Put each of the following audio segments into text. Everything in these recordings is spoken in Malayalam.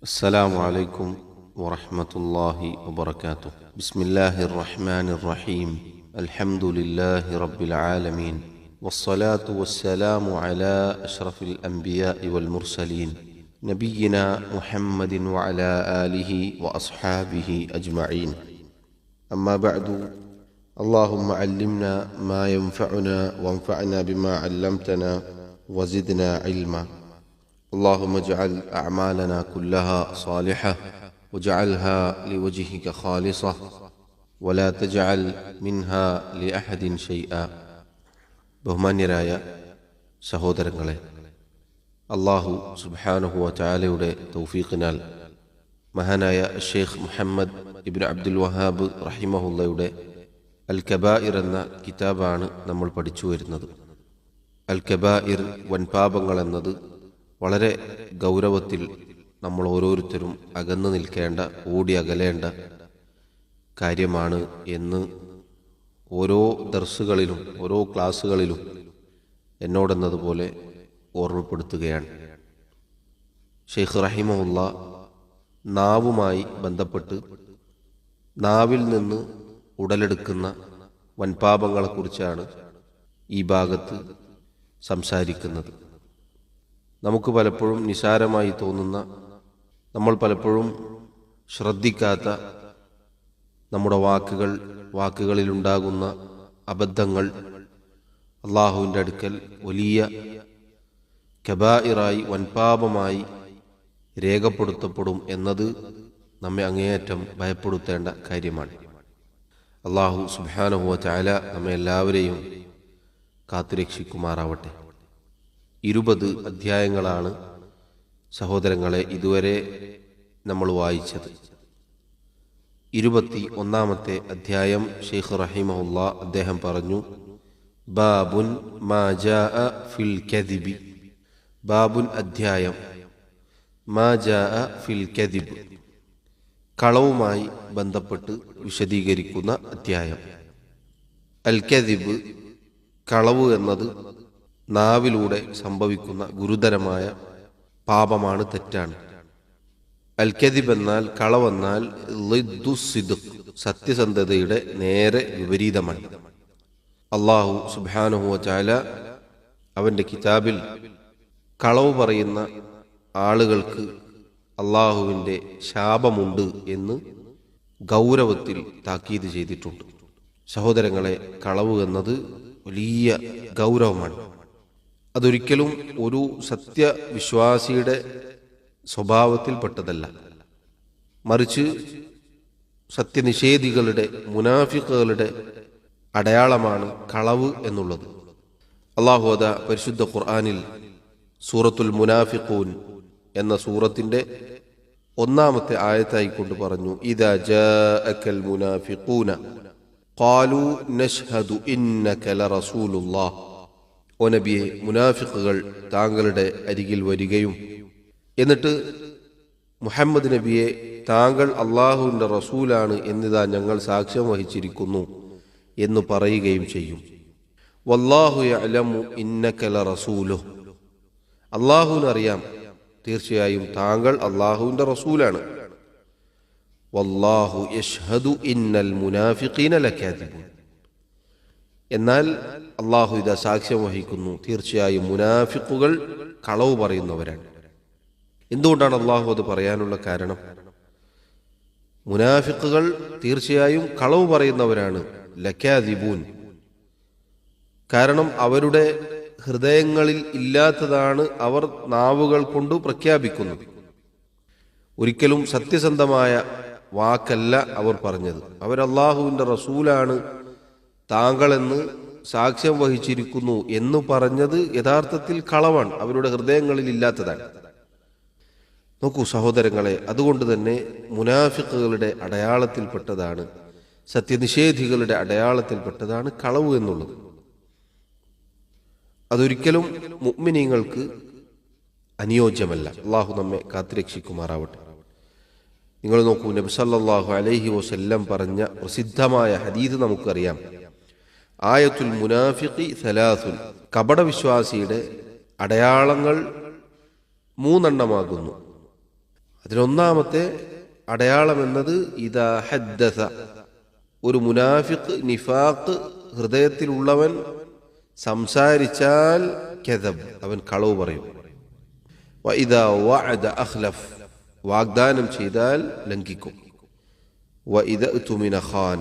السلام عليكم ورحمة الله وبركاته. بسم الله الرحمن الرحيم. الحمد لله رب العالمين، والصلاة والسلام على أشرف الأنبياء والمرسلين نبينا محمد وعلى آله وأصحابه أجمعين. أما بعد، اللهم علمنا ما ينفعنا وانفعنا بما علمتنا وزدنا علما. اللهم اجعل أعمالنا كلها صالحة واجعلها لوجهك خالصة ولا تجعل منها لأحد شيئا. ബഹുമാന്യരായ സഹോദരങ്ങളെ, അള്ളാഹു സുബ്ഹാനഹു വ തആലയുടെ തൗഫീഖിനാൽ മഹാനായ ഷെയ്ഖ് മുഹമ്മദ് ഇബ്നു അബ്ദുൽ വഹാബ് റഹിമഹുള്ളയുടെ അൽ കബായിർ എന്ന കിതാബാണ് നമ്മൾ പഠിച്ചു വരുന്നത്. അൽ കബായിർ, വൻപാപങ്ങൾ എന്നത് വളരെ ഗൗരവത്തിൽ നമ്മൾ ഓരോരുത്തരും അകന്നു നിൽക്കേണ്ട, ഓടി അകലേണ്ട കാര്യമാണ് എന്ന് ഓരോ ദർസുകളിലും ഓരോ ക്ലാസ്സുകളിലും എന്നോടെന്നതുപോലെ ഓർമ്മപ്പെടുത്തുകയാണ്. ഷെയ്ഖ് റഹിമഹുള്ള നാവുമായി ബന്ധപ്പെട്ട് നാവിൽ നിന്ന് ഉടലെടുക്കുന്ന വൻപാപങ്ങളെക്കുറിച്ചാണ് ഈ ഭാഗത്ത് സംസാരിക്കുന്നത്. നമുക്ക് പലപ്പോഴും നിസാരമായി തോന്നുന്ന, നമ്മൾ പലപ്പോഴും ശ്രദ്ധിക്കാത്ത നമ്മുടെ വാക്കുകളിലുണ്ടാകുന്ന അബദ്ധങ്ങൾ അള്ളാഹുവിൻ്റെ അടുക്കൽ വലിയ കബായിറായി, വൻപാപമായി രേഖപ്പെടുത്തപ്പെടും എന്നത് നമ്മെ അങ്ങേയറ്റം ഭയപ്പെടുത്തേണ്ട കാര്യമാണ്. അള്ളാഹു സുബ്ഹാനഹു വ തആല നമ്മെ എല്ലാവരെയും കാത്തുരക്ഷിക്കുമാറാവട്ടെ. 20 അധ്യായങ്ങളാണ് സഹോദരങ്ങളെ ഇതുവരെ നമ്മൾ വായിച്ചത്. 21-ാമത്തെ അധ്യായം ഷെയ്ഖ് റഹിമഹുള്ള അദ്ദേഹം പറഞ്ഞു, ബാബുൻ മാ ജാഅ ഫിൽ കദിബി. ബാബുൻ അധ്യായം, മാ ജാഅ ഫിൽ കദിബ്, കളവുമായി ബന്ധപ്പെട്ട് വിശദീകരിക്കുന്ന അധ്യായം. അൽ കദിബ്, കളവ് എന്നത് നാവിലൂടെ സംഭവിക്കുന്ന ഗുരുതരമായ പാപമാണ്, തെറ്റാണ്. അൽ കദിബ് എന്നാൽ, കളവെന്നാൽ ളിദ്ദു സിദ്ഖ്, സത്യസന്ധതയുടെ നേരെ വിപരീതമാണ്. അള്ളാഹു സുബ്ഹാനഹു വ തആല അവൻ്റെ കിതാബിൽ കളവ് പറയുന്ന ആളുകൾക്ക് അള്ളാഹുവിൻ്റെ ശാപമുണ്ട് എന്ന് ഗൗരവത്തിൽ താക്കീത് ചെയ്തിട്ടുണ്ട്. സഹോദരങ്ങളെ, കളവ് എന്നത് വലിയ ഗൗരവമാണ്. അതൊരിക്കലും ഒരു സത്യവിശ്വാസിയുടെ സ്വഭാവത്തിൽപ്പെട്ടതല്ല. മറിച്ച് സത്യനിഷേധികളുടെ, മുനാഫിക്കുകളുടെ അടയാളമാണ് കളവ് എന്നുള്ളത്. അല്ലാഹു അതാ പരിശുദ്ധ ഖുർആനിൽ സൂറത്തുൽ മുനാഫിഖൂൻ എന്ന സൂറത്തിന്റെ 1-ാമത്തെ ആയത്തായി കൊണ്ട് പറഞ്ഞു, ഇദാ ജാഅകൽ മുനാഫിഖൂന ഖാലൂ നശ്ഹദു ഇന്നക ലറസൂലുള്ളാഹ്. ഓ നബിയെ, മുനാഫിഖുകൾ താങ്കളുടെ അരികിൽ വരികയും എന്നിട്ട് മുഹമ്മദ് നബിയെ താങ്കൾ അള്ളാഹുവിൻ്റെ റസൂലാണ് എന്നിതാ ഞങ്ങൾ സാക്ഷ്യം വഹിച്ചിരിക്കുന്നു എന്ന് പറയുകയും ചെയ്യും. വല്ലാഹു യഅലമു ഇന്നക ലറസൂലുഹു, അള്ളാഹുവിനറിയാം തീർച്ചയായും താങ്കൾ അള്ളാഹുവിൻ്റെ റസൂലാണ്. വല്ലാഹു യശ്ഹദു ഇന്നൽ മുനാഫിഖീന ലകാദിബൂൻ, എന്നാൽ അള്ളാഹു ഇതാ സാക്ഷ്യം വഹിക്കുന്നു, തീർച്ചയായും മുനാഫിഖുകൾ കളവ് പറയുന്നവരാണ്. എന്തുകൊണ്ടാണ് അള്ളാഹു അത് പറയാനുള്ള കാരണം? മുനാഫിഖുകൾ തീർച്ചയായും കളവ് പറയുന്നവരാണ്, ലകാദിബൂൻ, കാരണം അവരുടെ ഹൃദയങ്ങളിൽ ഇല്ലാത്തതാണ് അവർ നാവുകൾ കൊണ്ട് പ്രഖ്യാപിക്കുന്നത്. ഒരിക്കലും സത്യസന്ധമായ വാക്കല്ല അവർ പറഞ്ഞത്. അവർ അള്ളാഹുവിൻ്റെ റസൂലാണ്, താങ്കളെന്ന് സാക്ഷ്യം വഹിച്ചിരിക്കുന്നു എന്ന് പറഞ്ഞത് യഥാർത്ഥത്തിൽ കളവാണ്, അവരുടെ ഹൃദയങ്ങളിൽ ഇല്ലാത്തതാണ്. നോക്കൂ സഹോദരങ്ങളെ, അതുകൊണ്ട് തന്നെ മുനാഫിഖുകളുടെ അടയാളത്തിൽപ്പെട്ടതാണ്, സത്യനിഷേധികളുടെ അടയാളത്തിൽപ്പെട്ടതാണ് കളവ് എന്നുള്ളത്. അതൊരിക്കലും മുഅ്മിനീങ്ങൾക്ക് അനുയോജ്യമല്ല. അള്ളാഹു നമ്മെ കാത്തുരക്ഷിക്കുമാറാവട്ടെ. നിങ്ങൾ നോക്കൂ, നബി സല്ലല്ലാഹു അലൈഹി വസല്ലം പറഞ്ഞ പ്രസിദ്ധമായ ഹദീസ് നമുക്കറിയാം. ആയത്തുൽ മുനാഫിഖി സലാസുൻ, കപടവിശ്വാസിയുടെ അടയാളങ്ങൾ 3 എണ്ണമാകുന്നു. അതിലൊന്നാമത്തെ അടയാളം എന്നത് ഇദാ ഹദ്ദസ, ഒരു മുനാഫിഖ് നിഫാഖ് ഹൃദയത്തിലുള്ളവൻ സംസാരിച്ചാൽ കദബ്, അവൻ കളവ് പറയും. വഇദാ വഅദ അഖ്ലഫ്, വാഗ്ദാനം ചെയ്താൽ ലംഘിക്കും. വഇദാ ഉതുമിന ഖാന,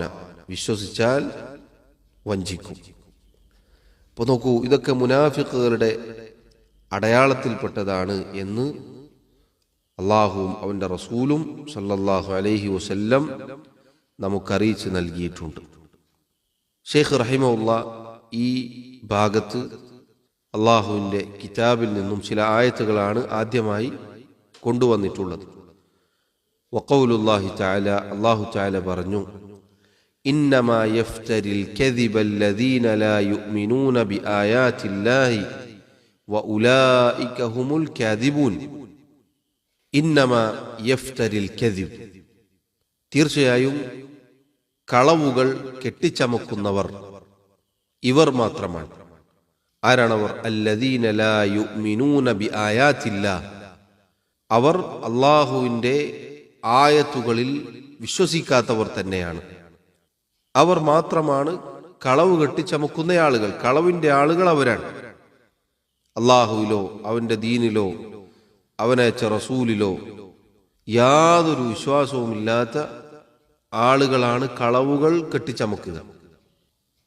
വിശ്വസിച്ചാൽ വഞ്ചിക്കും. അപ്പോൾ നോക്കൂ, ഇതൊക്കെ മുനാഫിഖുകളുടെ അടയാളത്തിൽപ്പെട്ടതാണ് എന്ന് അള്ളാഹുവും അവൻ്റെ റസൂലും സല്ലല്ലാഹു അലൈഹി വസല്ലം നമുക്കറിയിച്ച് നൽകിയിട്ടുണ്ട്. ഷെയ്ഖ് റഹിമഹുല്ലാ ഈ ഭാഗത്ത് അള്ളാഹുവിൻ്റെ കിതാബിൽ നിന്നും ചില ആയത്തുകളാണ് ആദ്യമായി കൊണ്ടുവന്നിട്ടുള്ളത്. വഖൗലുല്ലാഹി തആല, അള്ളാഹു തആല പറഞ്ഞു, ഇന്നമാ യഫ്തരിൽ കദിബല്ലദീന ലാ യുഅ്മിനൂന ബിആയാതില്ലാഹി വഉലൈക ഹുമുൽ കാദിബൂൻ. ഇന്നമാ യഫ്തരിൽ കദിബ്, തീർച്ചയായും കളവുകൾ കെട്ടിച്ചമക്കുന്നവർ ഇവർ മാത്രമാണ്. ആരാണവർ? അല്ലദീന ലാ യുഅ്മിനൂന ബിആയാതില്ലാഹ്, അവർ അള്ളാഹുവിൻ്റെ ആയത്തുകളിൽ വിശ്വസിക്കാത്തവർ തന്നെയാണ്. അവർ മാത്രമാണ് കളവ് കെട്ടിച്ചമക്കുന്ന ആളുകൾ. കളവിൻ്റെ ആളുകൾ അവരാണ്. അള്ളാഹുവിലോ അവൻ്റെ ദീനിലോ അവനയച്ച റസൂലിലോ യാതൊരു വിശ്വാസവുമില്ലാത്ത ആളുകളാണ് കളവുകൾ കെട്ടിച്ചമക്കുക.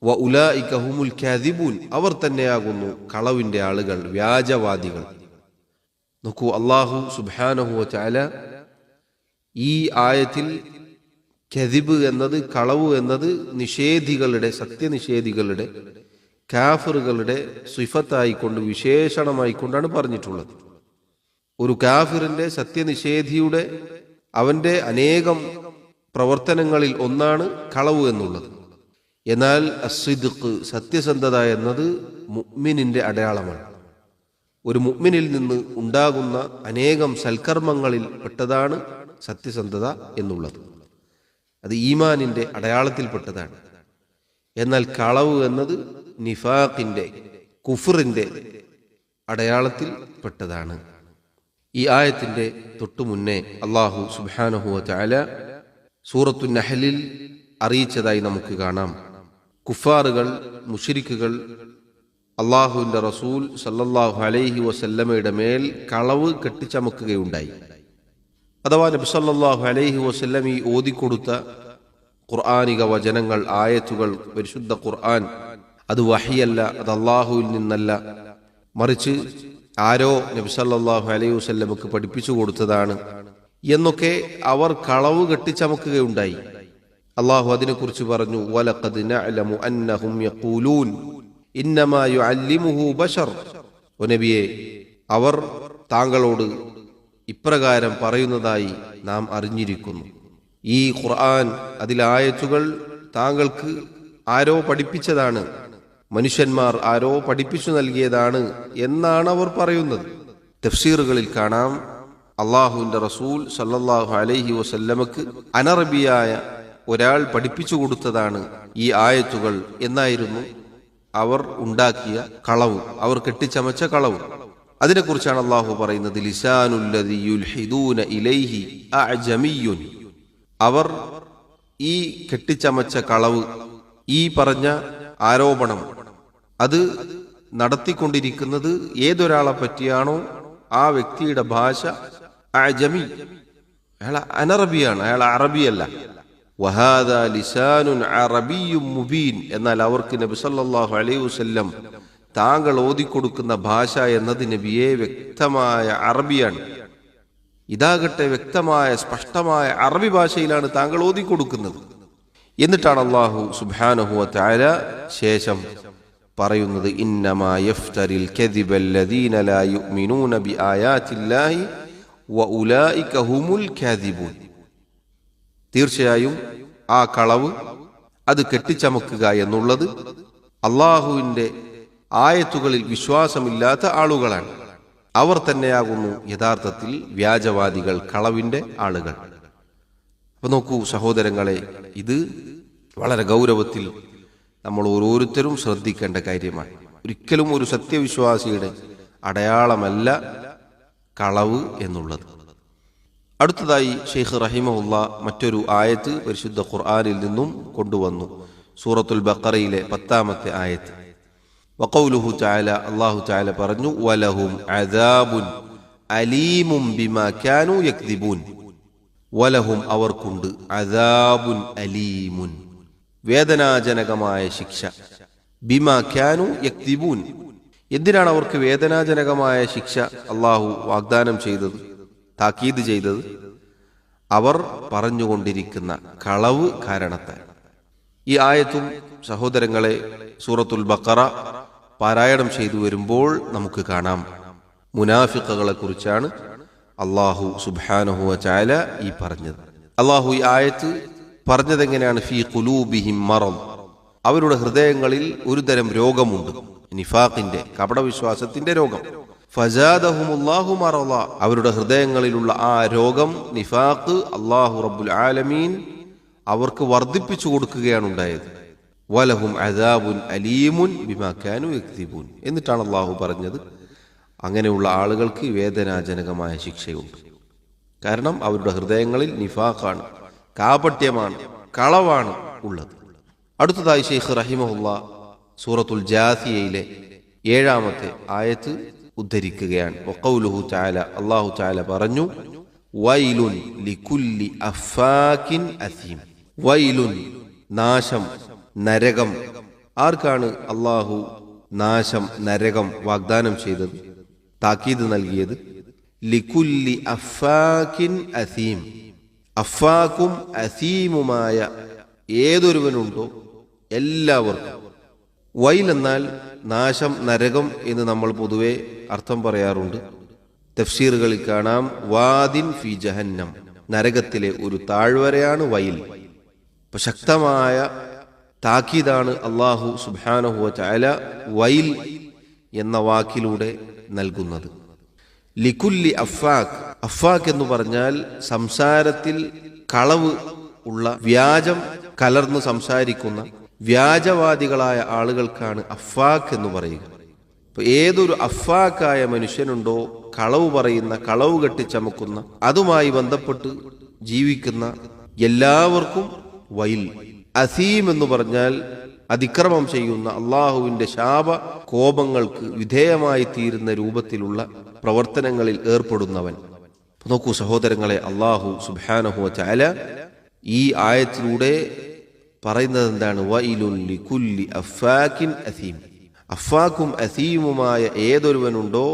വഉലൈക ഹുമുൽ കാദിബൂൻ, അവർ തന്നെയാകുന്നു കളവിൻ്റെ ആളുകൾ, വ്യാജവാദികൾ. നോക്കൂ, അള്ളാഹു സുബ്ഹാനഹു വ തആല ഈ ആയത്തിൽ കദിബ് എന്നത്, കളവ് എന്നത് നിഷേധികളുടെ, സത്യനിഷേധികളുടെ, കാഫിറുകളുടെ സിഫത്തായിക്കൊണ്ട്, വിശേഷണമായിക്കൊണ്ടാണ് പറഞ്ഞിട്ടുള്ളത്. ഒരു കാഫിറിന്റെ, സത്യനിഷേധിയുടെ, അവന്റെ അനേകം പ്രവർത്തനങ്ങളിൽ ഒന്നാണ് കളവ് എന്നുള്ളത്. എന്നാൽ അസ്സിദ്ഖ്, സത്യസന്ധത എന്നത് മുഅ്മിനിന്റെ അടയാളമാണ്. ഒരു മുഅ്മിനിൽ നിന്ന് ഉണ്ടാകുന്ന അനേകം സൽക്കർമ്മങ്ങളിൽ പെട്ടതാണ് സത്യസന്ധത എന്നുള്ളത്. അത് ഈമാനിന്റെ അടയാളത്തിൽപ്പെട്ടതാണ്. എന്നാൽ കളവ് എന്നത് നിഫാഖിന്റെ, കുഫറിന്റെ അടയാളത്തിൽ പെട്ടതാണ്. ഈ ആയത്തിന്റെ തൊട്ടു മുന്നേ അല്ലാഹു സുബ്ഹാനഹു വ തആല സൂറത്തു നഹ്ലിൽ അറിയിച്ചതായി നമുക്ക് കാണാം. കുഫാറുകൾ, മുശ്രിക്കുകൾ അള്ളാഹുവിൻ്റെ റസൂൽ സല്ലല്ലാഹു അലൈഹി വസല്ലമയുടെ മേൽ കളവ് കെട്ടിച്ചമക്കുകയുണ്ടായി. അഥവാ നബി സല്ലല്ലാഹു അലൈഹി വസല്ലം ഈ ഓതിക്കൊടുത്ത ഖുർആനിക വചനങ്ങൾ, ആയത്തുകൾ, പരിശുദ്ധ ഖുർആൻ, അത് വഹിയല്ല, അത് അള്ളാഹുവിൽ നിന്നല്ല, മറിച്ച് ആരോ നബി സല്ലല്ലാഹു അലൈഹി വസല്ലമക്ക് പഠിപ്പിച്ചു കൊടുത്തതാണ് എന്നൊക്കെ അവർ കളവ് കെട്ടിച്ചമക്കുകയുണ്ടായി. അള്ളാഹു അതിനെക്കുറിച്ച് പറഞ്ഞു, വലഖദ് നഅലമു അന്നഹും യഖൂലൂൻ ഇന്നമാ യുഅല്ലിമുഹു ബശർ. ഓ നബിയെ, അവർ താങ്കളോട് ഇപ്രകാരം പറയുന്നതായി നാം അറിഞ്ഞിരിക്കുന്നു. ഈ ഖുർആൻ, അതിലായത്തുകൾ താങ്കൾക്ക് ആരോ പഠിപ്പിച്ചതാണ്, മനുഷ്യന്മാർ ആരോ പഠിപ്പിച്ചു നൽകിയതാണ് എന്നാണ് അവർ പറയുന്നത്. തഫ്സീറുകളിൽ കാണാം, അള്ളാഹുവിൻ്റെ റസൂൽ സല്ലല്ലാഹു അലൈഹി വസല്ലമക്ക് അനറബിയായ ഒരാൾ പഠിപ്പിച്ചു കൊടുത്തതാണ് ഈ ആയത്തുകൾ എന്നായിരുന്നു അവർ ഉണ്ടാക്കിയ കളവ്, അവർ കെട്ടിച്ചമച്ച കളവ്. അതിനെക്കുറിച്ചാണ് അള്ളാഹു പറയുന്നത്, ലിസാനുല്ലദീ യുൽഹിദൂന ഇലൈഹി അഅജമിയ്യുൻ. അവർ ഈ കെട്ടിച്ചമച്ച കളവ്, ഈ പറഞ്ഞ ആരോപണം, അത് നടത്തിക്കൊണ്ടിരിക്കുന്നത് ഏതൊരാളെ പറ്റിയാണോ ആ വ്യക്തിയുടെ ഭാഷ അഅജമി, അയാൾ അനറബിയാണ്, അയാൾ അറബിയല്ല. വഹാദാ ലിസാനുൻ അറബിയ്യും മുബീൻ. എന്നാൽ അവർക്ക് നബി സല്ലല്ലാഹു അലൈഹി വസല്ലം താങ്കൾ ഓതിക്കൊടുക്കുന്ന ഭാഷ എന്നത് നബിയെ വ്യക്തമായ അറബിയാണ്. ഇതാകട്ടെ വ്യക്തമായ സ്പഷ്ടമായ അറബി ഭാഷയിലാണ് താങ്കൾ ഓതിക്കൊടുക്കുന്നത്. എന്നിട്ടാണ് അല്ലാഹു സുബ്ഹാനഹു വ തആല ശേഷം പറയുന്നത്, ഇന്നമാ യഫ്തരിൽ കദിബല്ലദീന ലാ യുഅ്മിനൂന ബിആയാതില്ലാഹി വഉലൈക ഹുമുൽ കാദിബൂൻ. തീർച്ചയായും ആ കളവ്, അത് കെട്ടിച്ചമക്കുക എന്നുള്ളത് അള്ളാഹുവിൻ്റെ ആയത്തുകളിൽ വിശ്വാസമില്ലാത്ത ആളുകളാണ്. അവർ തന്നെയാകുന്നു യഥാർത്ഥത്തിൽ വ്യാജവാദികൾ, കളവിൻ്റെ ആളുകൾ. അപ്പൊ നോക്കൂ സഹോദരങ്ങളെ, ഇത് വളരെ ഗൗരവത്തിൽ നമ്മൾ ഓരോരുത്തരും ശ്രദ്ധിക്കേണ്ട കാര്യമാണ്. ഒരിക്കലും ഒരു സത്യവിശ്വാസിയുടെ അടയാളമല്ല കളവ് എന്നുള്ളത്. അടുത്തതായി ഷെയ്ഖ് റഹിമഹുല്ല മറ്റൊരു ആയത്ത് പരിശുദ്ധ ഖുർആനിൽ നിന്നും കൊണ്ടുവന്നു. സൂറത്തുൽ ബഖറയിലെ 10-ാമത്തെ ആയത്ത്. വഖൗലുഹു തആല, അല്ലാഹു തആല പറഞ്ഞു, വലഹും അദാബുൻ അലീമും ബിമാ കാനൂ യക്ദിബൂൻ. വലഹും അവർക്കുണ്ട്, അദാബുൻ അലീമുൻ വേദനാജനകമായ ശിക്ഷ, ബിമാ കാനൂ യക്ദിബൂൻ എന്തിനാണ് അവർക്ക് വേദനാജനകമായ ശിക്ഷ അല്ലാഹു വാഗ്ദാനം ചെയ്തത്, താക്കീത് ചെയ്തത്? അവർ പറഞ്ഞുകൊണ്ടിരിക്കുന്ന കളവ് കാരണത്താൽ. ഈ ആയത്തും സഹോദരങ്ങളെ സൂറത്തുൽ ബഖറ പാരായണം ചെയ്തു വരുമ്പോൾ നമുക്ക് കാണാം മുനാഫിഖുകളെ കുറിച്ചാണ് അല്ലാഹു സുബ്ഹാനഹു വ തആല ഈ പറഞ്ഞത്. അല്ലാഹു ഈ ആയത്ത് പറഞ്ഞതെങ്ങനെയാണ്? ഫീ ഖുലൂബിഹിം മറദ്, അവരുടെ ഹൃദയങ്ങളിൽ ഒരു തരം രോഗമുണ്ട്, നിഫാഖിന്റെ, കപടവിശ്വാസത്തിന്റെ രോഗം. ഫസാദഹുമുല്ലാഹു മറള, അവരുടെ ഹൃദയങ്ങളിലുള്ള ആ രോഗം, നിഫാഖ്, അല്ലാഹു റബ്ബുൽ ആലമീൻ അവർക്ക് വർദ്ധിപ്പിച്ചു കൊടുക്കുകയാണ് ഉണ്ടായത്. വലഹും അദാബുൻ അലീമുൻ ബിമാ കാനൂ യക്ദിബൂൻ. എന്നിട്ടാണ് അല്ലാഹു പറഞ്ഞത് അങ്ങനെയുള്ള ആളുകൾക്ക് വേദനാജനകമായ ശിക്ഷയുണ്ട്. കാരണം അവരുടെ ഹൃദയങ്ങളിൽ നിഫാഖാണ്, കാപട്യമാണ്, കളവാണ് ഉള്ളത്. അടുത്തതായി ഷെയ്ഖ് റഹിമഹുല്ല സൂറത്തുൽ ജാസിയയിലെ 7-ാമത്തെ ആയത്ത് ഉദ്ധരിക്കുകയാണ്. വഖൗലുഹു തആല, അല്ലാഹു തആല പറഞ്ഞു, വൈലുൻ ലികുല്ലി അഫാകിൻ അസീം. വൈലുൻ നാശം, നരകം. ആർക്കാണ് അല്ലാഹു നാശം, നരകം വാഗ്ദാനം ചെയ്തത്, താക്കീത് നൽകിയത്? ലികുല്ലി അഫാകിൻ അസീം. അഫാക്കും അസീമുമായ ഏതൊരുവനുണ്ടോ എല്ലാവർക്കും. വൈൽ എന്നാൽ നാശം, നരകം എന്ന് നമ്മൾ പൊതുവെ അർത്ഥം പറയാറുണ്ട്. തഫ്സീറുകളിൽ കാണാം വാദിൻ ഫി ജഹന്നം, നരകത്തിലെ ഒരു താഴ്വരയാണ് വൈൽ. അപ്പൊ ശക്തമായ താക്കീതാണ് അല്ലാഹു സുബ്ഹാനഹു വ തആല വൈൽ എന്ന വാക്കിലൂടെ നൽകുന്നത്. ലികുല്ലി അഫാഖ്. അഫാഖ് എന്ന് പറഞ്ഞാൽ സംസാരത്തിൽ കളവ് ഉള്ള, വ്യാജം കലർന്ന് സംസാരിക്കുന്ന വ്യാജവാദികളായ ആളുകൾക്കാണ് അഫാഖ് എന്ന് പറയുക. അപ്പൊ ഏതൊരു അഫാഖായ മനുഷ്യനുണ്ടോ, കളവ് പറയുന്ന, കളവ് കെട്ടിച്ചമക്കുന്ന, അതുമായി ബന്ധപ്പെട്ട് ജീവിക്കുന്ന എല്ലാവർക്കും വൈൽ. അസീം എന്ന് പറഞ്ഞാൽ അതിക്രമം ചെയ്യുന്ന, അള്ളാഹുവിന്റെ ശാപ കോപങ്ങൾക്ക് വിധേയമായി തീരുന്ന രൂപത്തിലുള്ള പ്രവർത്തനങ്ങളിൽ ഏർപ്പെടുന്നവൻ. നോക്കൂ സഹോദരങ്ങളെ, അള്ളാഹു സുബ്ഹാനഹു വ തആല ഈ ആയത്തിലൂടെ പറയുന്നത് എന്താണ്? വൈലുൻ ലികുല്ലി അഫാകിൻ അസീം. അഫാക്കും അസീമുമായ ഏതൊരുവനുണ്ടോ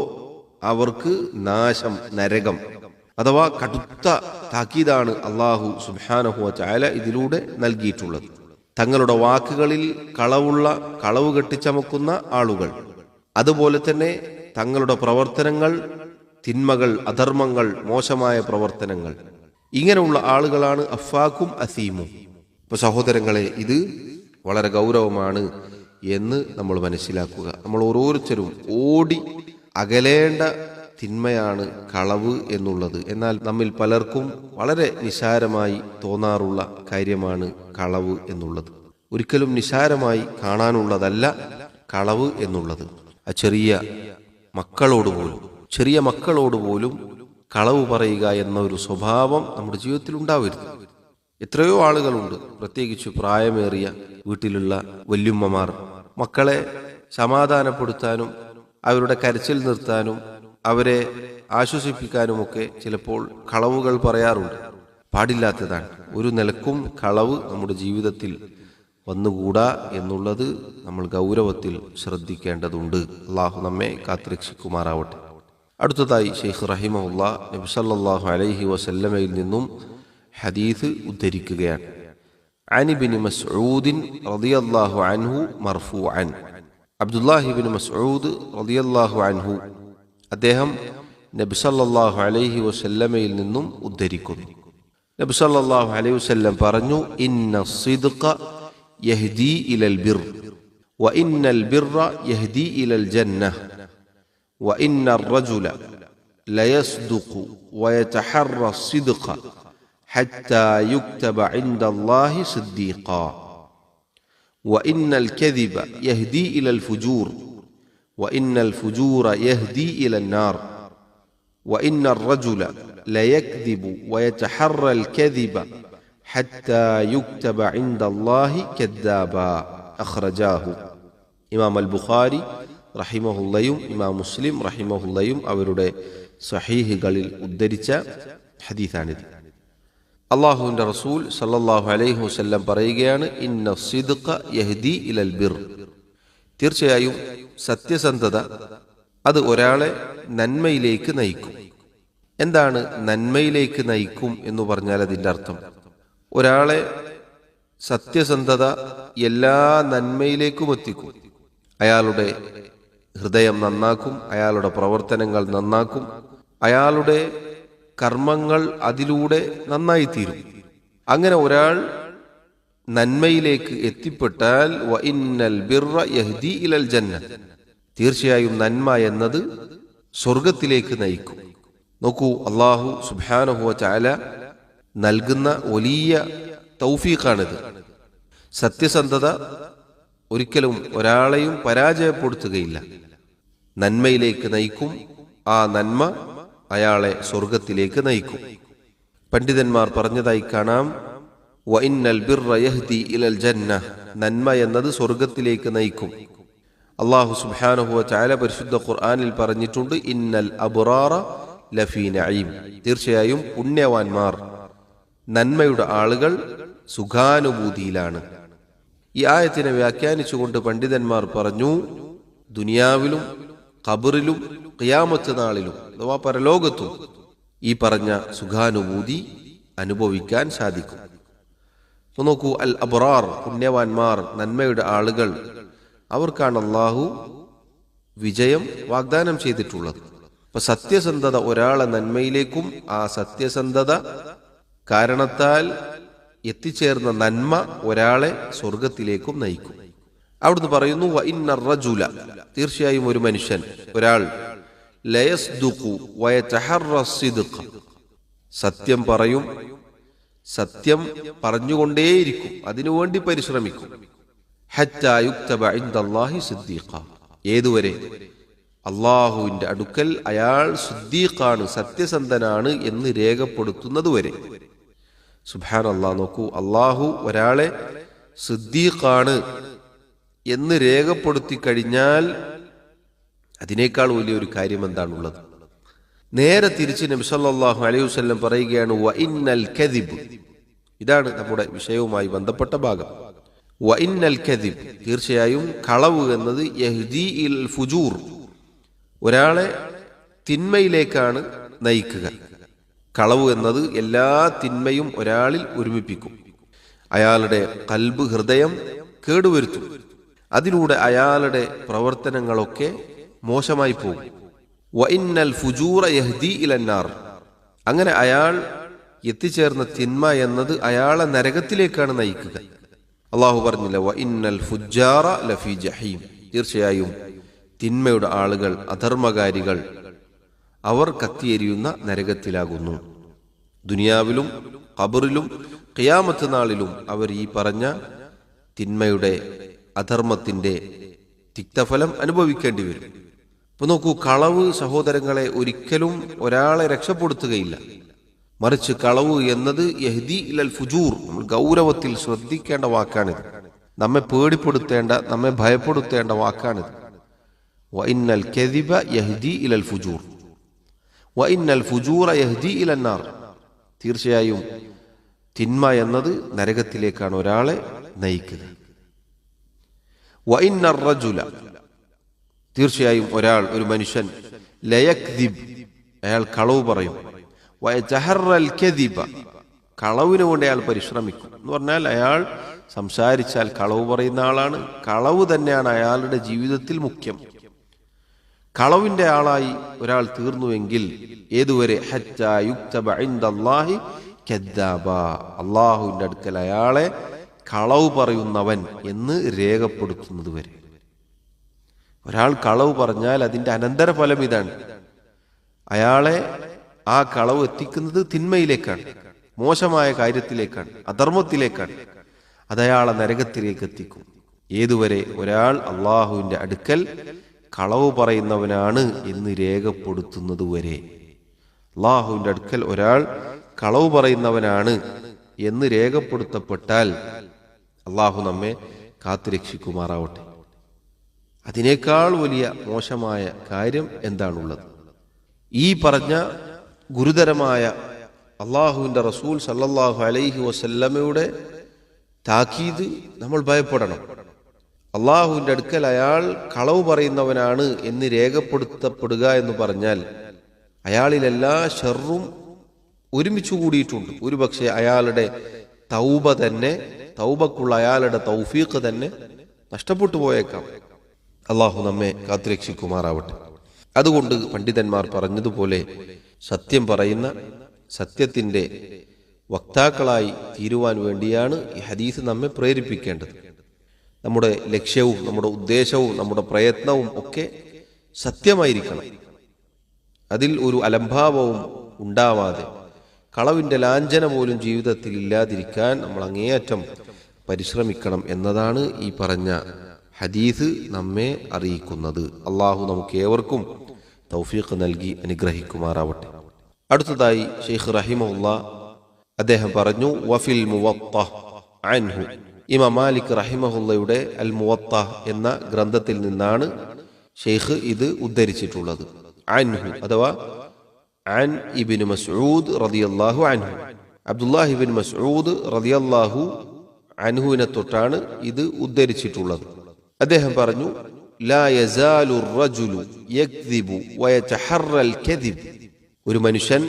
അവർക്ക് നാശം, നരകം. അഥവാ കടുത്ത താക്കീതാണ് അല്ലാഹു സുബ്ഹാനഹു വ തആല ഇതിലൂടെ നൽകിയിട്ടുള്ളത്. തങ്ങളുടെ വാക്കുകളിൽ കളവുള്ള, കളവ് കെട്ടിച്ചമക്കുന്ന ആളുകൾ, അതുപോലെ തന്നെ തങ്ങളുടെ പ്രവർത്തനങ്ങൾ, തിന്മകൾ, അധർമ്മങ്ങൾ, മോശമായ പ്രവർത്തനങ്ങൾ, ഇങ്ങനെയുള്ള ആളുകളാണ് അഫാക്കും അസീമും. ഇപ്പൊ സഹോദരങ്ങളെ, ഇത് വളരെ ഗൗരവമാണ് എന്ന് നമ്മൾ മനസ്സിലാക്കുക. നമ്മൾ ഓരോരുത്തരും ഓടി അകലേണ്ട തിന്മയാണ് കളവ് എന്നുള്ളത്. എന്നാൽ നമ്മിൽ പലർക്കും വളരെ നിസാരമായി തോന്നാറുള്ള കാര്യമാണ് കളവ് എന്നുള്ളത്. ഒരിക്കലും നിസാരമായി കാണാനുള്ളതല്ല കളവ് എന്നുള്ളത്. ചെറിയ മക്കളോട് പോലും കളവ് പറയുക എന്ന ഒരു സ്വഭാവം നമ്മുടെ ജീവിതത്തിൽ ഉണ്ടാവരുത്. എത്രയോ ആളുകളുണ്ട്, പ്രത്യേകിച്ച് പ്രായമേറിയ വീട്ടിലുള്ള വല്യുമ്മമാർ, മക്കളെ സമാധാനപ്പെടുത്താനും അവരുടെ കരച്ചിൽ നിർത്താനും അവരെ ആശ്വസിപ്പിക്കാനുമൊക്കെ ചിലപ്പോൾ കളവുകൾ പറയാറുണ്ട്. പാടില്ലാത്തതാണ്. ഒരു നിലക്കും കളവ് നമ്മുടെ ജീവിതത്തിൽ വന്നുകൂടാ എന്നുള്ളത് നമ്മൾ ഗൗരവത്തിൽ ശ്രദ്ധിക്കേണ്ടതുണ്ട്. അള്ളാഹു നമ്മെ കാത്തുരക്ഷിക്കുമാറാവട്ടെ. അടുത്തതായി ഷെയ്ഖ് റഹിമഹുല്ലാ നബി സല്ലല്ലാഹു അലൈഹി വസല്ലമയിൽ നിന്നും ഹദീസ് ഉദ്ധരിക്കുകയാണ്. അൻ ഇബ്നു മസ്ഊദ് റളിയല്ലാഹു അൻഹു മർഫൂഅൻ. അബ്ദുല്ലാഹി ഇബ്നു മസ്ഊദ് റളിയല്ലാഹു അൻഹു അദ്ദേഹം നബി സല്ലല്ലാഹു അലൈഹി വസല്ലമയിൽ നിന്നും ഉദ്ധരിക്കുന്നു. നബി സല്ലല്ലാഹു അലൈഹി വസല്ലം പറഞ്ഞു, ഇന്ന സിദ്ഖ യഹ്ദി ഇലൽ ബിർ വ ഇന്നൽ ബിർറ യഹ്ദി ഇലൽ ജന്നഹ വ ഇന്നർ റജുല ലയസ്ദുഖു വയതഹറ സിദ്ഖ ഹത്താ യുക്തബ ഇൻദല്ലാഹി സിദ്ദീഖാ വ ഇന്നൽ കദിബ യഹ്ദി ഇലൽ ഫുജൂർ وإن الفجور يهدي إلى النار وإن الرجل ലയക്ദിബു വയതഹറൽ കദിബ ഹത്താ യുക്തബ ഇൻദല്ലാഹി കദ്ദാബ. അഖ്റജാഹു. ഇമാം അൽ ബുഖാരി റഹിമഹുല്ലയും ഇമാം മുസ്ലിം റഹിമഹുല്ലയും അവരുടെ സഹീഹുകളിൽ ഉദ്ധരിച്ച ഹദീസാണിത്. അള്ളാഹുവിൻ്റെ റസൂൽ സല്ലല്ലാഹു അലൈഹി വസല്ലം പറയുകയാണ്, ഇന്ന സിദ്ഖ യഹ്ദി ഇലൽ ബിർ. തീർച്ചയായും സത്യസന്ധത അത് ഒരാളെ നന്മയിലേക്ക് നയിക്കും. എന്താണ് നന്മയിലേക്ക് നയിക്കും എന്ന് പറഞ്ഞാൽ അതിൻ്റെ അർത്ഥം? ഒരാളെ സത്യസന്ധത എല്ലാ നന്മയിലേക്കും എത്തിക്കും. അയാളുടെ ഹൃദയം നന്നാക്കും, അയാളുടെ പ്രവർത്തനങ്ങൾ നന്നാക്കും, അയാളുടെ കർമ്മങ്ങൾ അതിലൂടെ നന്നായിത്തീരും. അങ്ങനെ ഒരാൾ നന്മയിലേക്ക് എത്തിപ്പെട്ടാൽ വ ഇന്നൽ ബിർറ യഹ്ദി ഇലൽ ജന്ന, തീർച്ചയായും നന്മ എന്നത് സ്വർഗത്തിലേക്ക് നയിക്കും. നോക്കൂ, അല്ലാഹു സുബ്ഹാനഹു വ തആല നൽകുന്ന വലിയ തൗഫീഖാണിത്. സത്യസന്ധത ഒരിക്കലും ഒരാളെയും പരാജയപ്പെടുത്തുകയില്ല, നന്മയിലേക്ക് നയിക്കും. ആ നന്മ അയാളെ സ്വർഗത്തിലേക്ക് നയിക്കും. പണ്ഡിതന്മാർ പറഞ്ഞതായി കാണാം, വ ഇന്നൽ ബിർറ യഹ്ദി ഇലൽ ജന്ന, നന്മ എന്നത് സ്വർഗത്തിലേക്ക് നയിക്കും. അല്ലാഹു സുബ്ഹാനഹു വ തആല പരിശുദ്ധ ഖുർആനിൽ പറഞ്ഞിട്ടുണ്ട്, ഇന്നൽ അബ്റാറ ലഫീ നഈം, തീർച്ചയായും പുണ്യവാന്മാർ, നന്മയുടെ ആളുകൾ സുഖാനുഭൂതിയിലാണ്. ഈ ആയത്തിനെ വ്യാഖ്യാനിച്ചുകൊണ്ട് പണ്ഡിതന്മാർ പറഞ്ഞു, ദുനിയാവിലും ഖബറിലും ഖിയാമത്ത് നാളിലും അഥവാ പരലോകത്തും ഈ പറഞ്ഞ സുഖാനുഭൂതി അനുഭവിക്കാൻ സാധിക്കും. അപ്പോൾ നോക്കൂ, അൽ അബ്റാർ, പുണ്യവാന്മാർ, നന്മയുടെ ആളുകൾ, അവർക്കാണ് അല്ലാഹു വിജയം വാഗ്ദാനം ചെയ്തിട്ടുള്ളത്. അപ്പൊ സത്യസന്ധത ഒരാളെ നന്മയിലേക്കും ആ സത്യസന്ധത കാരണത്താൽ എത്തിച്ചേർന്ന നന്മ ഒരാളെ സ്വർഗത്തിലേക്കും നയിക്കും. അവിടുന്ന് പറയുന്നു, വ ഇന്നർ റജുല, തീർച്ചയായും ഒരു മനുഷ്യൻ, ഒരാൾ, ലയസ്ദുഖു വയതഹറ സിദ്ഖ, സത്യം പറയും, സത്യം പറഞ്ഞുകൊണ്ടേയിരിക്കും, അതിനുവേണ്ടി പരിശ്രമിക്കും. ഹത്താ യുക്തബ ഇൻദല്ലാഹി സിദ്ദീഖ, ഏതുവരെ? അള്ളാഹുവിൻ്റെ അടുക്കൽ അയാൾ സിദ്ദീഖാണ്, സത്യസന്ധനാണ് എന്ന് രേഖപ്പെടുത്തുന്നതുവരെ. സുബ്ഹാനല്ലാഹ്, നോക്കൂ, അള്ളാഹു ഒരാളെ സിദ്ദീഖാണ് എന്ന് രേഖപ്പെടുത്തി കഴിഞ്ഞാൽ അതിനേക്കാൾ വലിയൊരു കാര്യം എന്താണുള്ളത്? നേരെ തിരിച്ച് നബി സല്ലല്ലാഹു അലൈഹി വസല്ലം പറയുകയാണ്, വ ഇന്നൽ കദിബ്, ഇതാണ് നമ്മുടെ വിഷയവുമായി ബന്ധപ്പെട്ട ഭാഗം. വ ഇന്നൽ കദിബ്, തീർച്ചയായും കളവ് എന്നത് യഹ്ദി ഇൽ ഫുജൂർ, ഒരാളെ തിന്മയിലേക്കാണ് നയിക്കുക. കളവ് എന്നത് എല്ലാ തിന്മയും ഒരാളിൽ ഒരുമിപ്പിക്കും. അയാളുടെ ഖൽബ്, ഹൃദയം കേടുവരുത്തും. അതിലൂടെ അയാളുടെ പ്രവർത്തനങ്ങളൊക്കെ മോശമായി പോകും. വ ഇന്നൽ ഫുജൂറ യഹ്ദി ഇലന്നാർ, അങ്ങനെ അയാൾ എത്തിച്ചേർന്ന തിന്മ എന്നത് അയാളെ നരകത്തിലേക്കാണ് നയിക്കുക. അള്ളാഹു പറഞ്ഞില്ല, വ ഇന്നൽ ഫുജ്ജാറ ലഫി ജഹീം, തീർച്ചയായും തിന്മയുടെ ആളുകൾ, അധർമ്മകാരികൾ, അവർ കത്തിയെരിയുന്ന നരകത്തിലാകുന്നു. ദുനിയാവിലും ഖബറിലും ഖിയാമത്ത് നാളിലും അവർ ഈ പറഞ്ഞ തിന്മയുടെ, അധർമ്മത്തിന്റെ തിക്തഫലം അനുഭവിക്കേണ്ടി വരും. ഇപ്പൊ നോക്കൂ, കളവ് സഹോദരങ്ങളെ ഒരിക്കലും ഒരാളെ രക്ഷപ്പെടുത്തുകയില്ല. മറിച്ച് കളവ് എന്നത് യഹ്ദി ഇലൽ ഫുജൂർ, നമ്മൾ ഗൗരവത്തിൽ ശ്രദ്ധിക്കേണ്ട വാക്കാണിത്. നമ്മെ പേടിപ്പെടുത്തേണ്ട, നമ്മെ ഭയപ്പെടുത്തേണ്ട വാക്കാണിത്. വ ഇന്നൽ കദിബ യഹ്ദി ഇലൽ ഫുജൂർ വ ഇന്നൽ ഫുജൂറ യഹ്ദി ഇലന്നാർ, തീർച്ചയായും തിന്മ എന്നത് നരകത്തിലേക്കാണ് ഒരാളെ നയിക്കുക. വ ഇന്നർ റജുല, തീർച്ചയായും ഒരാൾ, ഒരു മനുഷ്യൻ, ലയക്ദിബ്, അയാൾ കളവ് പറയും. വയതഹറൽ കദിബ, കളവിന് വേണ്ടി അയാൾ പരിശ്രമിക്കും എന്ന് പറഞ്ഞാൽ അയാൾ സംസാരിച്ചാൽ കളവ് പറയുന്ന ആളാണ്. കളവ് തന്നെയാണ് അയാളുടെ ജീവിതത്തിൽ മുഖ്യം. കളവിന്റെ ആളായി ഒരാൾ തീർന്നുവെങ്കിൽ ഏതുവരെ? ഹത്താ യുക്തബ ഇൻദല്ലാഹി കദ്ദാബ, അള്ളാഹുവിന്റെ അടുക്കൽ അയാളെ കളവ് പറയുന്നവൻ എന്ന് രേഖപ്പെടുത്തുന്നത് വരെ. ഒരാൾ കളവ് പറഞ്ഞാൽ അതിന്റെ അനന്തരഫലം ഇതാണ്, അയാളെ ആ കളവ് എത്തിക്കുന്നത് തിന്മയിലേക്കാണ്, മോശമായ കാര്യത്തിലേക്കാണ്, അധർമ്മത്തിലേക്കാണ്. അതയാളെ നരകത്തിലേക്ക് എത്തിക്കും. ഏതുവരെ? ഒരാൾ അള്ളാഹുവിന്റെ അടുക്കൽ കളവ് പറയുന്നവനാണ് എന്ന് രേഖപ്പെടുത്തുന്നത് വരെ. അള്ളാഹുവിൻ്റെ അടുക്കൽ ഒരാൾ കളവ് പറയുന്നവനാണ് എന്ന് രേഖപ്പെടുത്തപ്പെട്ടാൽ അള്ളാഹു നമ്മെ കാത്തുരക്ഷിക്കുമാറാവട്ടെ. അതിനേക്കാൾ വലിയ മോശമായ കാര്യം എന്താണുള്ളത്? ഈ പറഞ്ഞ ഗുരുതരമായ അള്ളാഹുവിൻ്റെ റസൂൽ സല്ലല്ലാഹു അലൈഹി വസല്ലമയുടെ താക്കീത് നമ്മൾ ഭയപ്പെടണം. അള്ളാഹുവിൻ്റെ അടുക്കൽ അയാൾ കളവ് പറയുന്നവനാണ് എന്ന് രേഖപ്പെടുത്തപ്പെടുക എന്ന് പറഞ്ഞാൽ അയാളിലെല്ലാ ഷർറും ഒരുമിച്ച് കൂടിയിട്ടുണ്ട്. ഒരുപക്ഷെ അയാളുടെ തൗബ തന്നെ, തൗബക്കുള്ള അയാളുടെ തൗഫീഖ് തന്നെ നഷ്ടപ്പെട്ടു പോയേക്കാം. അള്ളാഹു നമ്മെ കാത്തുരക്ഷിക്കുമാറാവട്ടെ. അതുകൊണ്ട് പണ്ഡിതന്മാർ പറഞ്ഞതുപോലെ സത്യം പറയുന്ന, സത്യത്തിൻ്റെ വക്താക്കളായി തീരുവാൻ വേണ്ടിയാണ് ഈ ഹദീസ് നമ്മെ പ്രേരിപ്പിക്കേണ്ടത്. നമ്മുടെ ലക്ഷ്യവും നമ്മുടെ ഉദ്ദേശവും നമ്മുടെ പ്രയത്നവും ഒക്കെ സത്യമായിരിക്കണം. അതിൽ ഒരു അലംഭാവവും ഉണ്ടാവാതെ, കളവിൻ്റെ ലാഞ്ചന പോലും ജീവിതത്തിൽ ഇല്ലാതിരിക്കാൻ നമ്മൾ അങ്ങേയറ്റം പരിശ്രമിക്കണം എന്നതാണ് ഈ പറഞ്ഞ ഹദീസ് നമ്മെ അറിയിക്കുന്നത്. അള്ളാഹു നമുക്ക് ഏവർക്കും തൗഫീഖ് നൽകി അനുഗ്രഹിക്കുമാറാവട്ടെ. അടുത്തതായി ഷെയ്ഖ് റഹിമഹുല്ലാഹ് അദ്ദേഹം പറഞ്ഞു, വഫിൽ മുവത്തഹ് അൻഹു. ഇമാം മാലിക് റഹിമഹുല്ലയുടെ അൽ മുവത്തഹ് എന്ന ഗ്രന്ഥത്തിൽ നിന്നാണ് ഷെയ്ഖ് ഇത് ഉദ്ധരിച്ചിട്ടുള്ളത്. അൻഹു അഥവാ അൻ ഇബ്നു മസ്ഊദ് റളിയല്ലാഹു അൻഹു. അബ്ദുല്ലാഹി ഇബ്നു മസ്ഊദ് റളിയല്ലാഹു അൻഹുവിനെ തൊട്ടാണ് ഇത് ഉദ്ധരിച്ചിട്ടുള്ളത്. അദ്ദേഹം പറഞ്ഞു, ലാ യസാലു റജുലു യക്ദിബു വയതഹറൽ കദിബ്. ഒരു മനുഷ്യൻ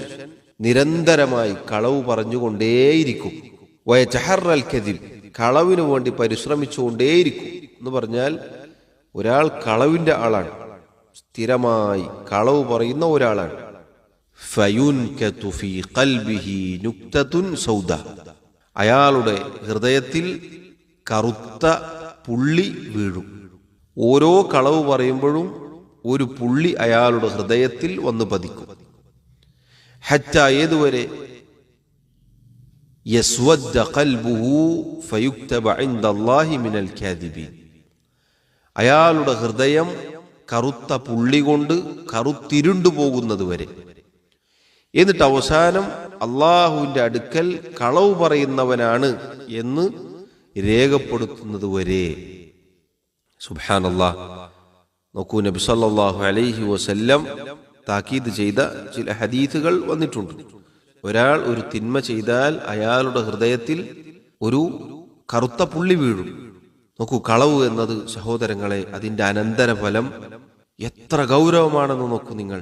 നിരന്തരമായി കളവ് പറഞ്ഞുകൊണ്ടേയിരിക്കും. വയതഹറൽ കദിബ്, കളവിനു വേണ്ടി പരിശ്രമിച്ചുകൊണ്ടേയിരിക്കും എന്ന് പറഞ്ഞാൽ ഒരാൾ കളവിൻ്റെ ആളാണ്, സ്ഥിരമായി കളവ് പറയുന്ന ഒരാളാണ്. ഫയുൻകതു ഫീ ഖൽബിഹി നുക്തതുൻ സൗദ, അയാളുടെ ഹൃദയത്തിൽ കറുത്ത പുള്ളി വീഴും. ഓരോ കളവ് പറയുമ്പോഴും ഒരു പുള്ളി അയാളുടെ ഹൃദയത്തിൽ വന്ന് പതിക്കും. ഹത്ത, ഏതുവരെ? യസ്വദ്ദ ഖൽബുഹു ഫയുക്തബ ഇൻദല്ലാഹി മിനൽ കാദിബീൻ, അയാളുടെ ഹൃദയം കറുത്ത പുള്ളി കൊണ്ട് കറുത്തിരുണ്ടു പോകുന്നത് വരെ. എന്നിട്ട് അവസാനം അള്ളാഹുവിൻ്റെ അടുക്കൽ കളവ് പറയുന്നവനാണ് എന്ന് രേഖപ്പെടുത്തുന്നത് വരെ. സുബ്ഹാനല്ലാഹ്. നോക്കൂ, നബി സല്ലല്ലാഹു അലൈഹി വസല്ലം താക്കീത് ചെയ്ത ചില ഹദീസുകൾ വന്നിട്ടുണ്ട്. ഒരാൾ ഒരു തിന്മ ചെയ്താൽ അയാളുടെ ഹൃദയത്തിൽ ഒരു കറുത്ത പുള്ളി വീഴും. നോക്കൂ, കളവ് എന്നത് സഹോദരങ്ങളെ, അതിൻ്റെ അനന്തരഫലം എത്ര ഗൗരവമാണെന്ന് നോക്കൂ നിങ്ങൾ.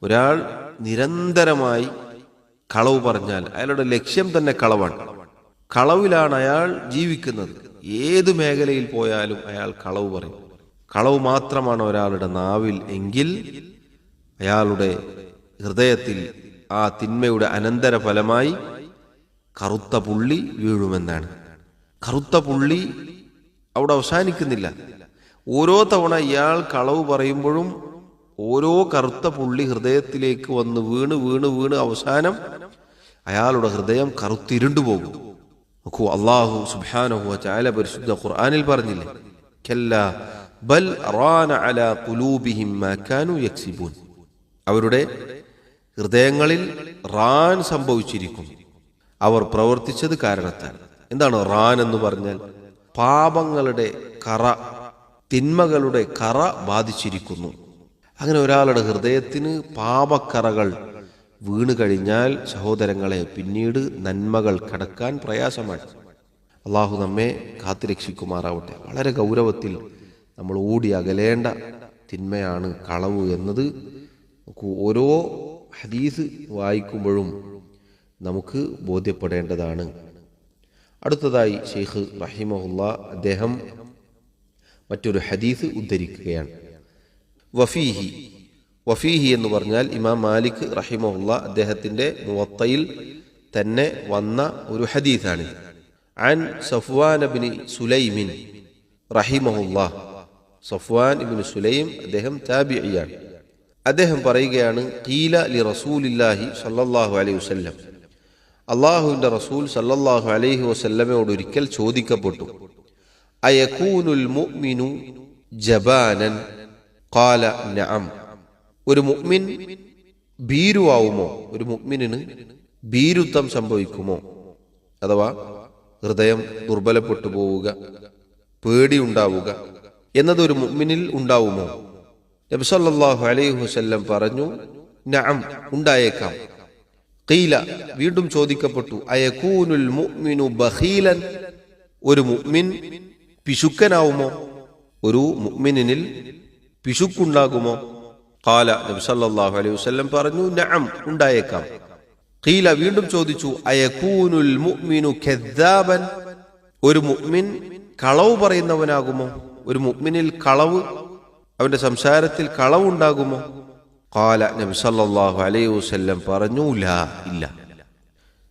ഒരാൾ നിരന്തരമായി കളവ് പറഞ്ഞാൽ അയാളുടെ ലക്ഷ്യം തന്നെ കളവാണ്. കളവിലാണ് അയാൾ ജീവിക്കുന്നത്. ഏത് മേഖലയിൽ പോയാലും അയാൾ കളവ് പറയും. കളവ് മാത്രമാണ് ഒരാളുടെ നാവിൽ എങ്കിൽ അയാളുടെ ഹൃദയത്തിൽ ആ തിന്മയുടെ അനന്തരഫലമായി കറുത്ത പുള്ളി വീഴുമെന്നാണ്. കറുത്ത പുള്ളി അവിടെ അവസാനിക്കുന്നില്ല. ഓരോ തവണ ഇയാൾ കളവ് പറയുമ്പോഴും ഓരോ കറുത്ത പുള്ളി ഹൃദയത്തിലേക്ക് വന്ന് വീണ് വീണ് വീണ് അവസാനം അയാളുടെ ഹൃദയം കറുത്തിരുണ്ടു പോകും. നോക്കൂ, അല്ലാഹു സുബ്ഹാനഹു വ തആല പരിശുദ്ധ ഖുർആനിൽ പറഞ്ഞില്ലേ, കല്ലാ ബൽ റാന അലാ ഖുലൂബിഹിം മാ കാനൂ യക്സിബൂൻ. അവരുടെ ഹൃദയങ്ങളിൽ റാൻ സംഭവിച്ചിരിക്കും, അവർ പ്രവർത്തിച്ചത് കാരണത്താൽ. എന്താണ് റാൻ എന്ന് പറഞ്ഞാൽ? പാപങ്ങളുടെ കറ, തിന്മകളുടെ കറ ബാധിച്ചിരിക്കുന്നു. അങ്ങനെ ഒരാളുടെ ഹൃദയത്തിന് പാപക്കറകൾ വീണ് കഴിഞ്ഞാൽ സഹോദരങ്ങളെ പിന്നീട് നന്മകൾ കടക്കാൻ പ്രയാസമാണ്. അള്ളാഹു നമ്മെ കാത്തുരക്ഷിക്കുമാറാവട്ടെ. വളരെ ഗൗരവത്തിൽ നമ്മൾ ഓടി അകലേണ്ട തിന്മയാണ് കളവ് എന്നത് ഓരോ ഹദീസ് വായിക്കുമ്പോഴും നമുക്ക് ബോധ്യപ്പെടേണ്ടതാണ്. അടുത്തതായി ഷെയ്ഖ് റഹിമഹുല്ലാ അദ്ദേഹം മറ്റൊരു ഹദീസ് ഉദ്ധരിക്കുകയാണ്. വഫീഹി എന്ന് പറഞ്ഞാൽ ഇമാം മാലിക് റഹിമഹുല്ലാ അദ്ദേഹത്തിൻ്റെ മുവത്തയിൽ തന്നെ വന്ന ഒരു ഹദീസാണ്. അൻ സഫ്വാൻ ഇബ്നു സുലൈമിൻ റഹിമഹുല്ലാ. സഫ്വാൻ ഇബ്നു സുലൈം അദ്ദേഹം താബിഇയാണ്. അദ്ദേഹം പറയുകയാണ്, ഖീല ലി റസൂലില്ലാഹി സല്ലല്ലാഹു അലൈഹി വസല്ലം, അള്ളാഹുവിൻ്റെ റസൂൽ സല്ലല്ലാഹു അലൈഹി വസല്ലമയോട് ഒരിക്കൽ ചോദിക്കപ്പെട്ടു, അയകൂനുൽ മുഅ്മിനു ജബാനൻ? ഖാല നഅം. ഒരു മുഅ്മിൻ ഭീരുവാവുമോ, ഒരു മുഅ്മിനിന് ഭീരുത്വം സംഭവിക്കുമോ, അഥവാ ഹൃദയം ദുർബലപ്പെട്ടു പോവുക, പേടിയുണ്ടാവുക എന്നതൊരു മുഅ്മിനിൽ ഉണ്ടാവുമോ? നബി സല്ലല്ലാഹു അലൈഹി വസല്ലം പറഞ്ഞു, നഅം, ഉണ്ടായേക്കാം. ഖീല, വീണ്ടും ചോദിക്കപ്പെട്ടു, അയകൂനുൽ മുഅ്മിനു ബഖീലൻ, ഒരു മുഅ്മിൻ പിശുക്കനാവുമോ, ഒരു മുഅ്മിനിൽ പിശുക്കുണ്ടാകുമോ? ഖാല, നബി സല്ലല്ലാഹു അലൈഹി വസല്ലം പറഞ്ഞു, നഅം, ഉണ്ടായേക്കാം. ഖീല, വീണ്ടും ചോദിച്ചു, അയകൂനുൽ മുഅ്മിനു കദ്ദാബൻ, ഒരു മുഅ്മിൻ കളവ് പറയുന്നവനാകുമോ, ഒരു മുഅ്മിനിൽ കളവ്, അവന്റെ സംസാരത്തിൽ കളവുണ്ടാകുമോ? ഖാല, നബി സല്ലല്ലാഹു അലൈഹി വസല്ലം പറഞ്ഞു, ലാ, ഇല്ല.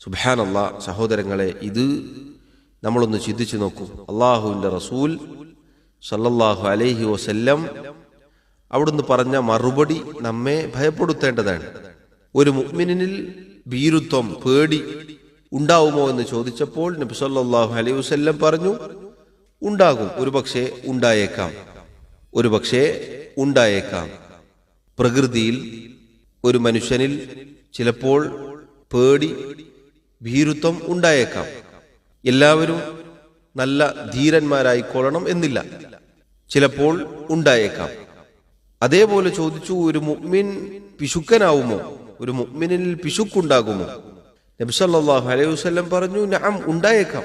സുബ്ഹാനല്ലാഹ്. സഹോദരങ്ങളെ, ഇത് നമ്മളൊന്ന് ചിന്തിച്ചു നോക്കൂ. അല്ലാഹുവിന്റെ റസൂൽ സല്ലല്ലാഹു അലൈഹി വസല്ലം അവിടുന്ന് പറഞ്ഞ മറുപടി നമ്മെ ഭയപ്പെടുത്തേണ്ടതാണ്. ഒരു മുഅ്മിനിൽ ഭീരുത്വം, പേടി ഉണ്ടാവുമോ എന്ന് ചോദിച്ചപ്പോൾ നബി സല്ലല്ലാഹു അലൈഹി വസല്ലം പറഞ്ഞു, ഉണ്ടാകും, ഒരുപക്ഷെ ഉണ്ടായേക്കാം, ഒരുപക്ഷെ ഉണ്ടായേക്കാം. പ്രകൃതിയിൽ ഒരു മനുഷ്യനിൽ ചിലപ്പോൾ പേടി, ഭീരുത്വം ഉണ്ടായേക്കാം. എല്ലാവരും നല്ല ധീരന്മാരായിക്കൊള്ളണം എന്നില്ല, ചിലപ്പോൾ ഉണ്ടായേക്കാം. അതേപോലെ ചോദിച്ചു, ഒരു മുഅ്മിൻ പിശുക്കനാവുമോ, ഒരു മുഅ്മിനിൽ പിശുക്കുണ്ടാകുമോ? നബി സല്ലല്ലാഹു അലൈഹി വസല്ലം പറഞ്ഞു, നഅം, ഉണ്ടായേക്കാം.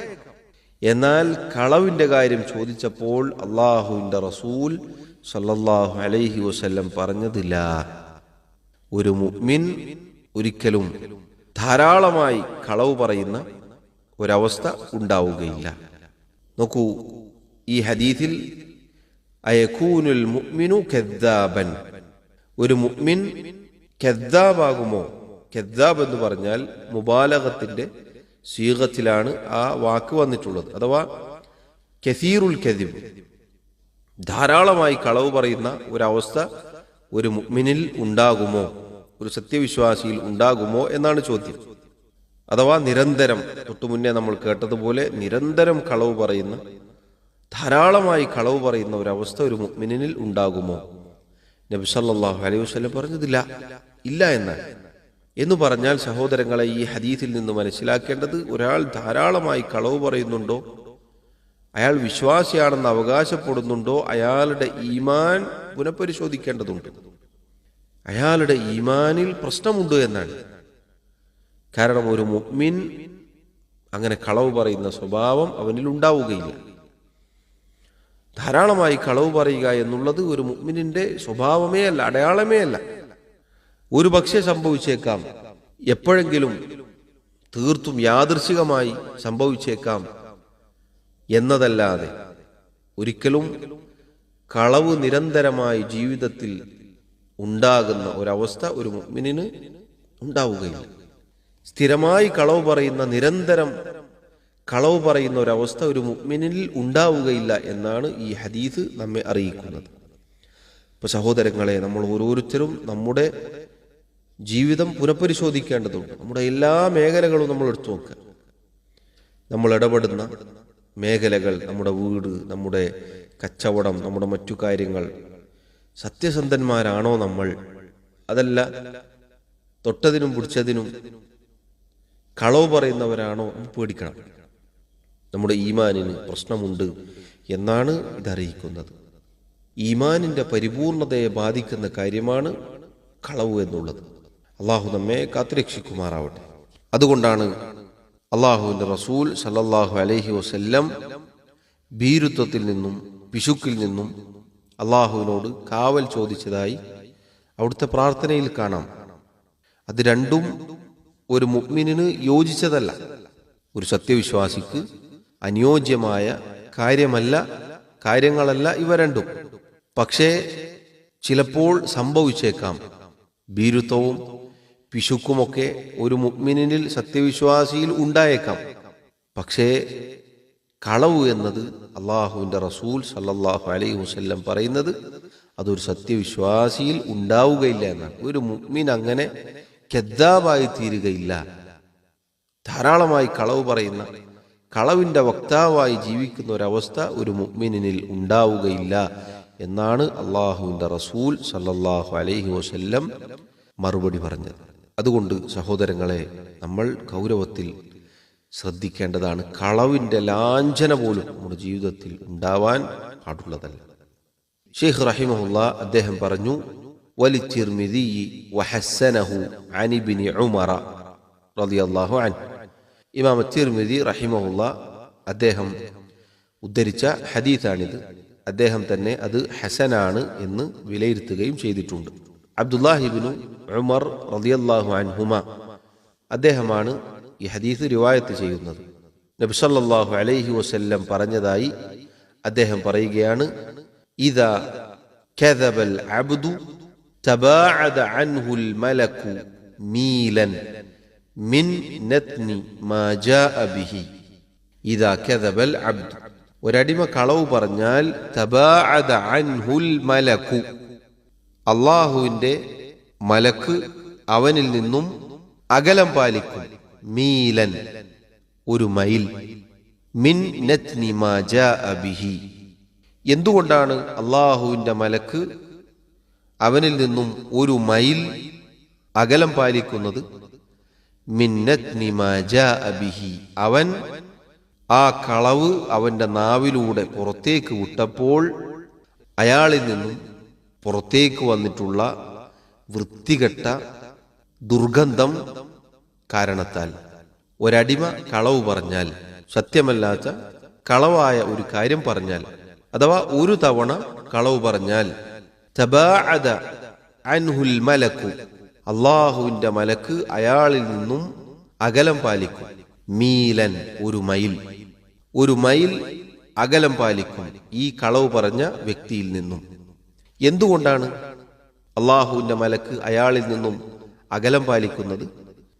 എന്നാൽ കളവിന്റെ കാര്യം ചോദിച്ചപ്പോൾ അല്ലാഹുവിന്റെ റസൂൽ സല്ലല്ലാഹു അലൈഹി വസല്ലം പറഞ്ഞതില്ല, ഒരു മുഅ്മിൻ ഒരിക്കലും ധാരാളമായി കളവ് പറയുന്ന ഒരവസ്ഥ ഉണ്ടാവുകയില്ല. നോക്കൂ, ഈ ഹദീസിൽ അയകൂനുൽ മുഅ്മിനു കദ്ദാബൻ, ഒരു മുഅ്മിൻ കദ്ദാബാകുമോ? കദ്ദാബ് എന്ന് പറഞ്ഞാൽ മുബാലഗത്തിന്റെ സീഗത്തിലാണ് ആ വാക്ക് വന്നിട്ടുള്ളത്, അഥവാ കസീറുൽ കദിബ്, ധാരാളമായി കളവ് പറയുന്ന ഒരവസ്ഥ ഒരു മുഅ്മിനിൽ ഉണ്ടാകുമോ, ഒരു സത്യവിശ്വാസിയിൽ ഉണ്ടാകുമോ എന്നാണ് ചോദ്യം. അഥവാ നിരന്തരം, തൊട്ടു മുന്നേ നമ്മൾ കേട്ടതുപോലെ നിരന്തരം കളവ് പറയുന്ന, ധാരാളമായി കളവ് പറയുന്ന ഒരവസ്ഥ ഒരു മുഅ്മിനിൽ ഉണ്ടാകുമോ? നബി സല്ലല്ലാഹു അലൈഹി വസല്ലം പറഞ്ഞതില്ല, ഇല്ല എന്നാണ്. എന്ന് പറഞ്ഞാൽ സഹോദരങ്ങളെ, ഈ ഹദീസിൽ നിന്ന് മനസ്സിലാക്കേണ്ടത്, ഒരാൾ ധാരാളമായി കളവ് പറയുന്നുണ്ടോ, അയാൾ വിശ്വാസിയാണെന്ന് അവകാശപ്പെടുന്നുണ്ടോ, അയാളുടെ ഈമാൻ പുനഃപരിശോധിക്കേണ്ടതുണ്ട്. അയാളുടെ ഈമാനിൽ പ്രശ്നമുണ്ട് എന്നാണ്. കാരണം ഒരു മുഅ്മിൻ അങ്ങനെ കളവ് പറയുന്ന സ്വഭാവം അവനിൽ ഉണ്ടാവുകയില്ല. ധാരാളമായി കളവ് പറയുക എന്നുള്ളത് ഒരു മുഅ്മിനിന്റെ സ്വഭാവമേ അല്ല, അടയാളമേ അല്ല. ഒരു പക്ഷേ സംഭവിച്ചേക്കാം, എപ്പോഴെങ്കിലും തീർത്തും യാദൃശ്ചികമായി സംഭവിച്ചേക്കാം എന്നതല്ലാതെ ഒരിക്കലും കളവ് നിരന്തരമായി ജീവിതത്തിൽ ഉണ്ടാകുന്ന ഒരവസ്ഥ ഒരു മുഅ്മിനിന് ഉണ്ടാവുകയില്ല. സ്ഥിരമായി കളവ് പറയുന്ന, നിരന്തരം കളവ് പറയുന്ന ഒരവസ്ഥ ഒരു മുഅ്മിനിൽ ഉണ്ടാവുകയില്ല എന്നാണ് ഈ ഹദീസ് നമ്മെ അറിയിക്കുന്നത്. ഇപ്പൊ സഹോദരങ്ങളെ, നമ്മൾ ഓരോരുത്തരും നമ്മുടെ ജീവിതം പുനഃപരിശോധിക്കേണ്ടതുണ്ട്. നമ്മുടെ എല്ലാ മേഖലകളും നമ്മൾ എടുത്തു നോക്കുക. നമ്മൾ ഇടപെടുന്ന മേഖലകൾ, നമ്മുടെ വീട്, നമ്മുടെ കച്ചവടം, നമ്മുടെ മറ്റു കാര്യങ്ങൾ, സത്യസന്ധന്മാരാണോ നമ്മൾ? അതല്ല തൊട്ടതിനും പിടിച്ചതിനും കളവ് പറയുന്നവരാണോ? പേടിക്കണം. നമ്മുടെ ഈമാനിന് പ്രശ്നമുണ്ട് എന്നാണ് ഇതറിയിക്കുന്നത്. ഈമാനിന്റെ പരിപൂർണതയെ ബാധിക്കുന്ന കാര്യമാണ് കളവ് എന്നുള്ളത്. അള്ളാഹു നമ്മെ കാത്തുരക്ഷിക്കുമാറാവട്ടെ. അതുകൊണ്ടാണ് അള്ളാഹുവിന്റെ റസൂൽ സല്ലല്ലാഹു അലൈഹി വസല്ലം ഭീരുത്വത്തിൽ നിന്നും പിശുക്കിൽ നിന്നും അള്ളാഹുവിനോട് കാവൽ ചോദിച്ചതായി അവിടുത്തെ പ്രാർത്ഥനയിൽ കാണാം. അത് രണ്ടും ഒരു മുഅ്മിനിന് യോജിച്ചതല്ല, ഒരു സത്യവിശ്വാസിക്ക് അനുയോജ്യമായ കാര്യങ്ങളല്ല ഇവ രണ്ടും. പക്ഷേ ചിലപ്പോൾ സംഭവിച്ചേക്കാം. ഭീരുത്വവും പിശുക്കുമൊക്കെ ഒരു മുഅ്മിനിൽ, സത്യവിശ്വാസിയിൽ ഉണ്ടായേക്കാം. പക്ഷേ കളവ് എന്നത് അള്ളാഹുവിന്റെ റസൂൽ സല്ലല്ലാഹു അലൈഹി വസല്ലം പറയുന്നത് അതൊരു സത്യവിശ്വാസിയിൽ ഉണ്ടാവുകയില്ല എന്നാണ്. ഒരു മുഅ്മിൻ അങ്ങനെ കദ്ദാബായി തീരുകയില്ല. ധാരാളമായി കളവ് പറയുന്ന, കളവിന്റെ വക്താവായി ജീവിക്കുന്ന ഒരവസ്ഥ ഒരു മുഅ്മിനിൽ ഉണ്ടാവുകയില്ല എന്നാണ് അള്ളാഹുവിന്റെ റസൂൽ സല്ലല്ലാഹു അലൈഹി വസല്ലം മറുപടി പറഞ്ഞത്. അതുകൊണ്ട് സഹോദരങ്ങളെ, നമ്മൾ ഗൗരവത്തിൽ ശ്രദ്ധിക്കേണ്ടതാണ്. കളവിൻ്റെ ലാഞ്ചന പോലും നമ്മുടെ ജീവിതത്തിൽ ഉണ്ടാവാൻ പാടുള്ളതല്ല. ഷെയ്ഖ് റഹിമഹുല്ലാ അദ്ദേഹം പറഞ്ഞു, വലിത്തിർമിദി വഹസ്സനഹു അൻ ഇബ്നി ഉമറ റളിയല്ലാഹു അൻഹു. ഇമാം തിർമിദി റഹിമഹുല്ലാ അദ്ദേഹം ഉദ്ധരിച്ച ഹദീസാണിത്. അദ്ദേഹം തന്നെ അത് ഹസനാണ് എന്ന് വിലയിരുത്തുകയും ചെയ്തിട്ടുണ്ട്. അബ്ദുല്ലാഹി ഇബ്നു ഉമർ റളിയല്ലാഹു അൻഹുമ അദ്ദേഹമാണ് ഈ ഹദീസ് റിവായത്ത് ചെയ്യുന്നത്. നബി സല്ലല്ലാഹു അലൈഹി വസല്ലം പറഞ്ഞതായി അദ്ദേഹം പറയുകയാണ്, ഇദാ കദബൽ അബ്ദു തബാഅദ അൻഹുൽ മലകു മീലൻ മിൻ നത്നി മാ ജാഅ ബിഹി. ഇദാ കദബൽ അബ്ദു, ഒരടിമ കളവ് പറഞ്ഞാൽ തബാഅദ അൻഹുൽ മലകു, അല്ലാഹുവിന്റെ മലക്ക് അവനിൽ നിന്നും അകലം പാലിക്കും. മീലൻ, ഒരു മൈൽ. മിൻ നത്നി മാ ജാഅ ബിഹി, എന്തുകൊണ്ടാണ് അല്ലാഹുവിന്റെ മലക്ക് അവനിൽ നിന്നും ഒരു മൈൽ അകലം പാലിക്കുന്നത്? മിൻ നത്നി മാ ജാഅ ബിഹി, അവൻ ആ കളവ് അവന്റെ നാവിലൂടെ പുറത്തേക്ക് വിട്ടപ്പോൾ അയാളിൽ നിന്നും പുറത്തേക്ക് വന്നിട്ടുള്ള വൃത്തികെട്ട ദുർഗന്ധം കാരണത്താൽ. ഒരടിമ കളവ് പറഞ്ഞാൽ, സത്യമല്ലാത്ത കളവായ ഒരു കാര്യം പറഞ്ഞാൽ, അഥവാ ഒരു തവണ കളവ് പറഞ്ഞാൽ, തബാഅദ അൻഹുൽ മലക്കു, അല്ലാഹുവിന്റെ മലക്ക് അയാളിൽ നിന്നും അകലം പാലിക്കും. മീലൻ, ഒരു മൈൽ. ഒരു മൈൽ അകലം പാലിക്കും ഈ കളവ് പറഞ്ഞ വ്യക്തിയിൽ നിന്നും. എന്തുകൊണ്ടാണ് അല്ലാഹുവിന്റെ മലക്ക് അയാളിൽ നിന്നും അകലം പാലിക്കുന്നത്?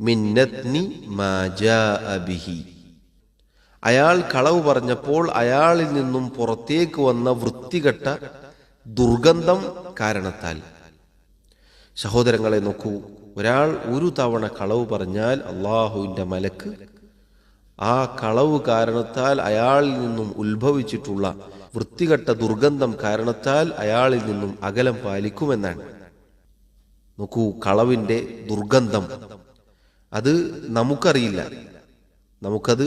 മിന്നത്നി മാ ജാഅ ബിഹി, അയാൾ കളവ് പറഞ്ഞപ്പോൾ അയാളിൽ നിന്നും പുറത്തേക്ക് വന്ന വൃത്തികെട്ട ദുർഗന്ധം കാരണത്താൽ. സഹോദരങ്ങളെ നോക്കൂ, ഒരാൾ ഒരു തവണ കളവ് പറഞ്ഞാൽ അല്ലാഹുവിന്റെ മലക്ക് ആ കളവ് കാരണത്താൽ അയാളിൽ നിന്നും ഉത്ഭവിച്ചിട്ടുള്ള വൃത്തികെട്ട ദുർഗന്ധം കാരണത്താൽ അയാളിൽ നിന്നും അകലം പാലിക്കുമെന്നാണ്. നോക്കൂ, കളവിന്റെ ദുർഗന്ധം അത് നമുക്കറിയില്ല, നമുക്കത്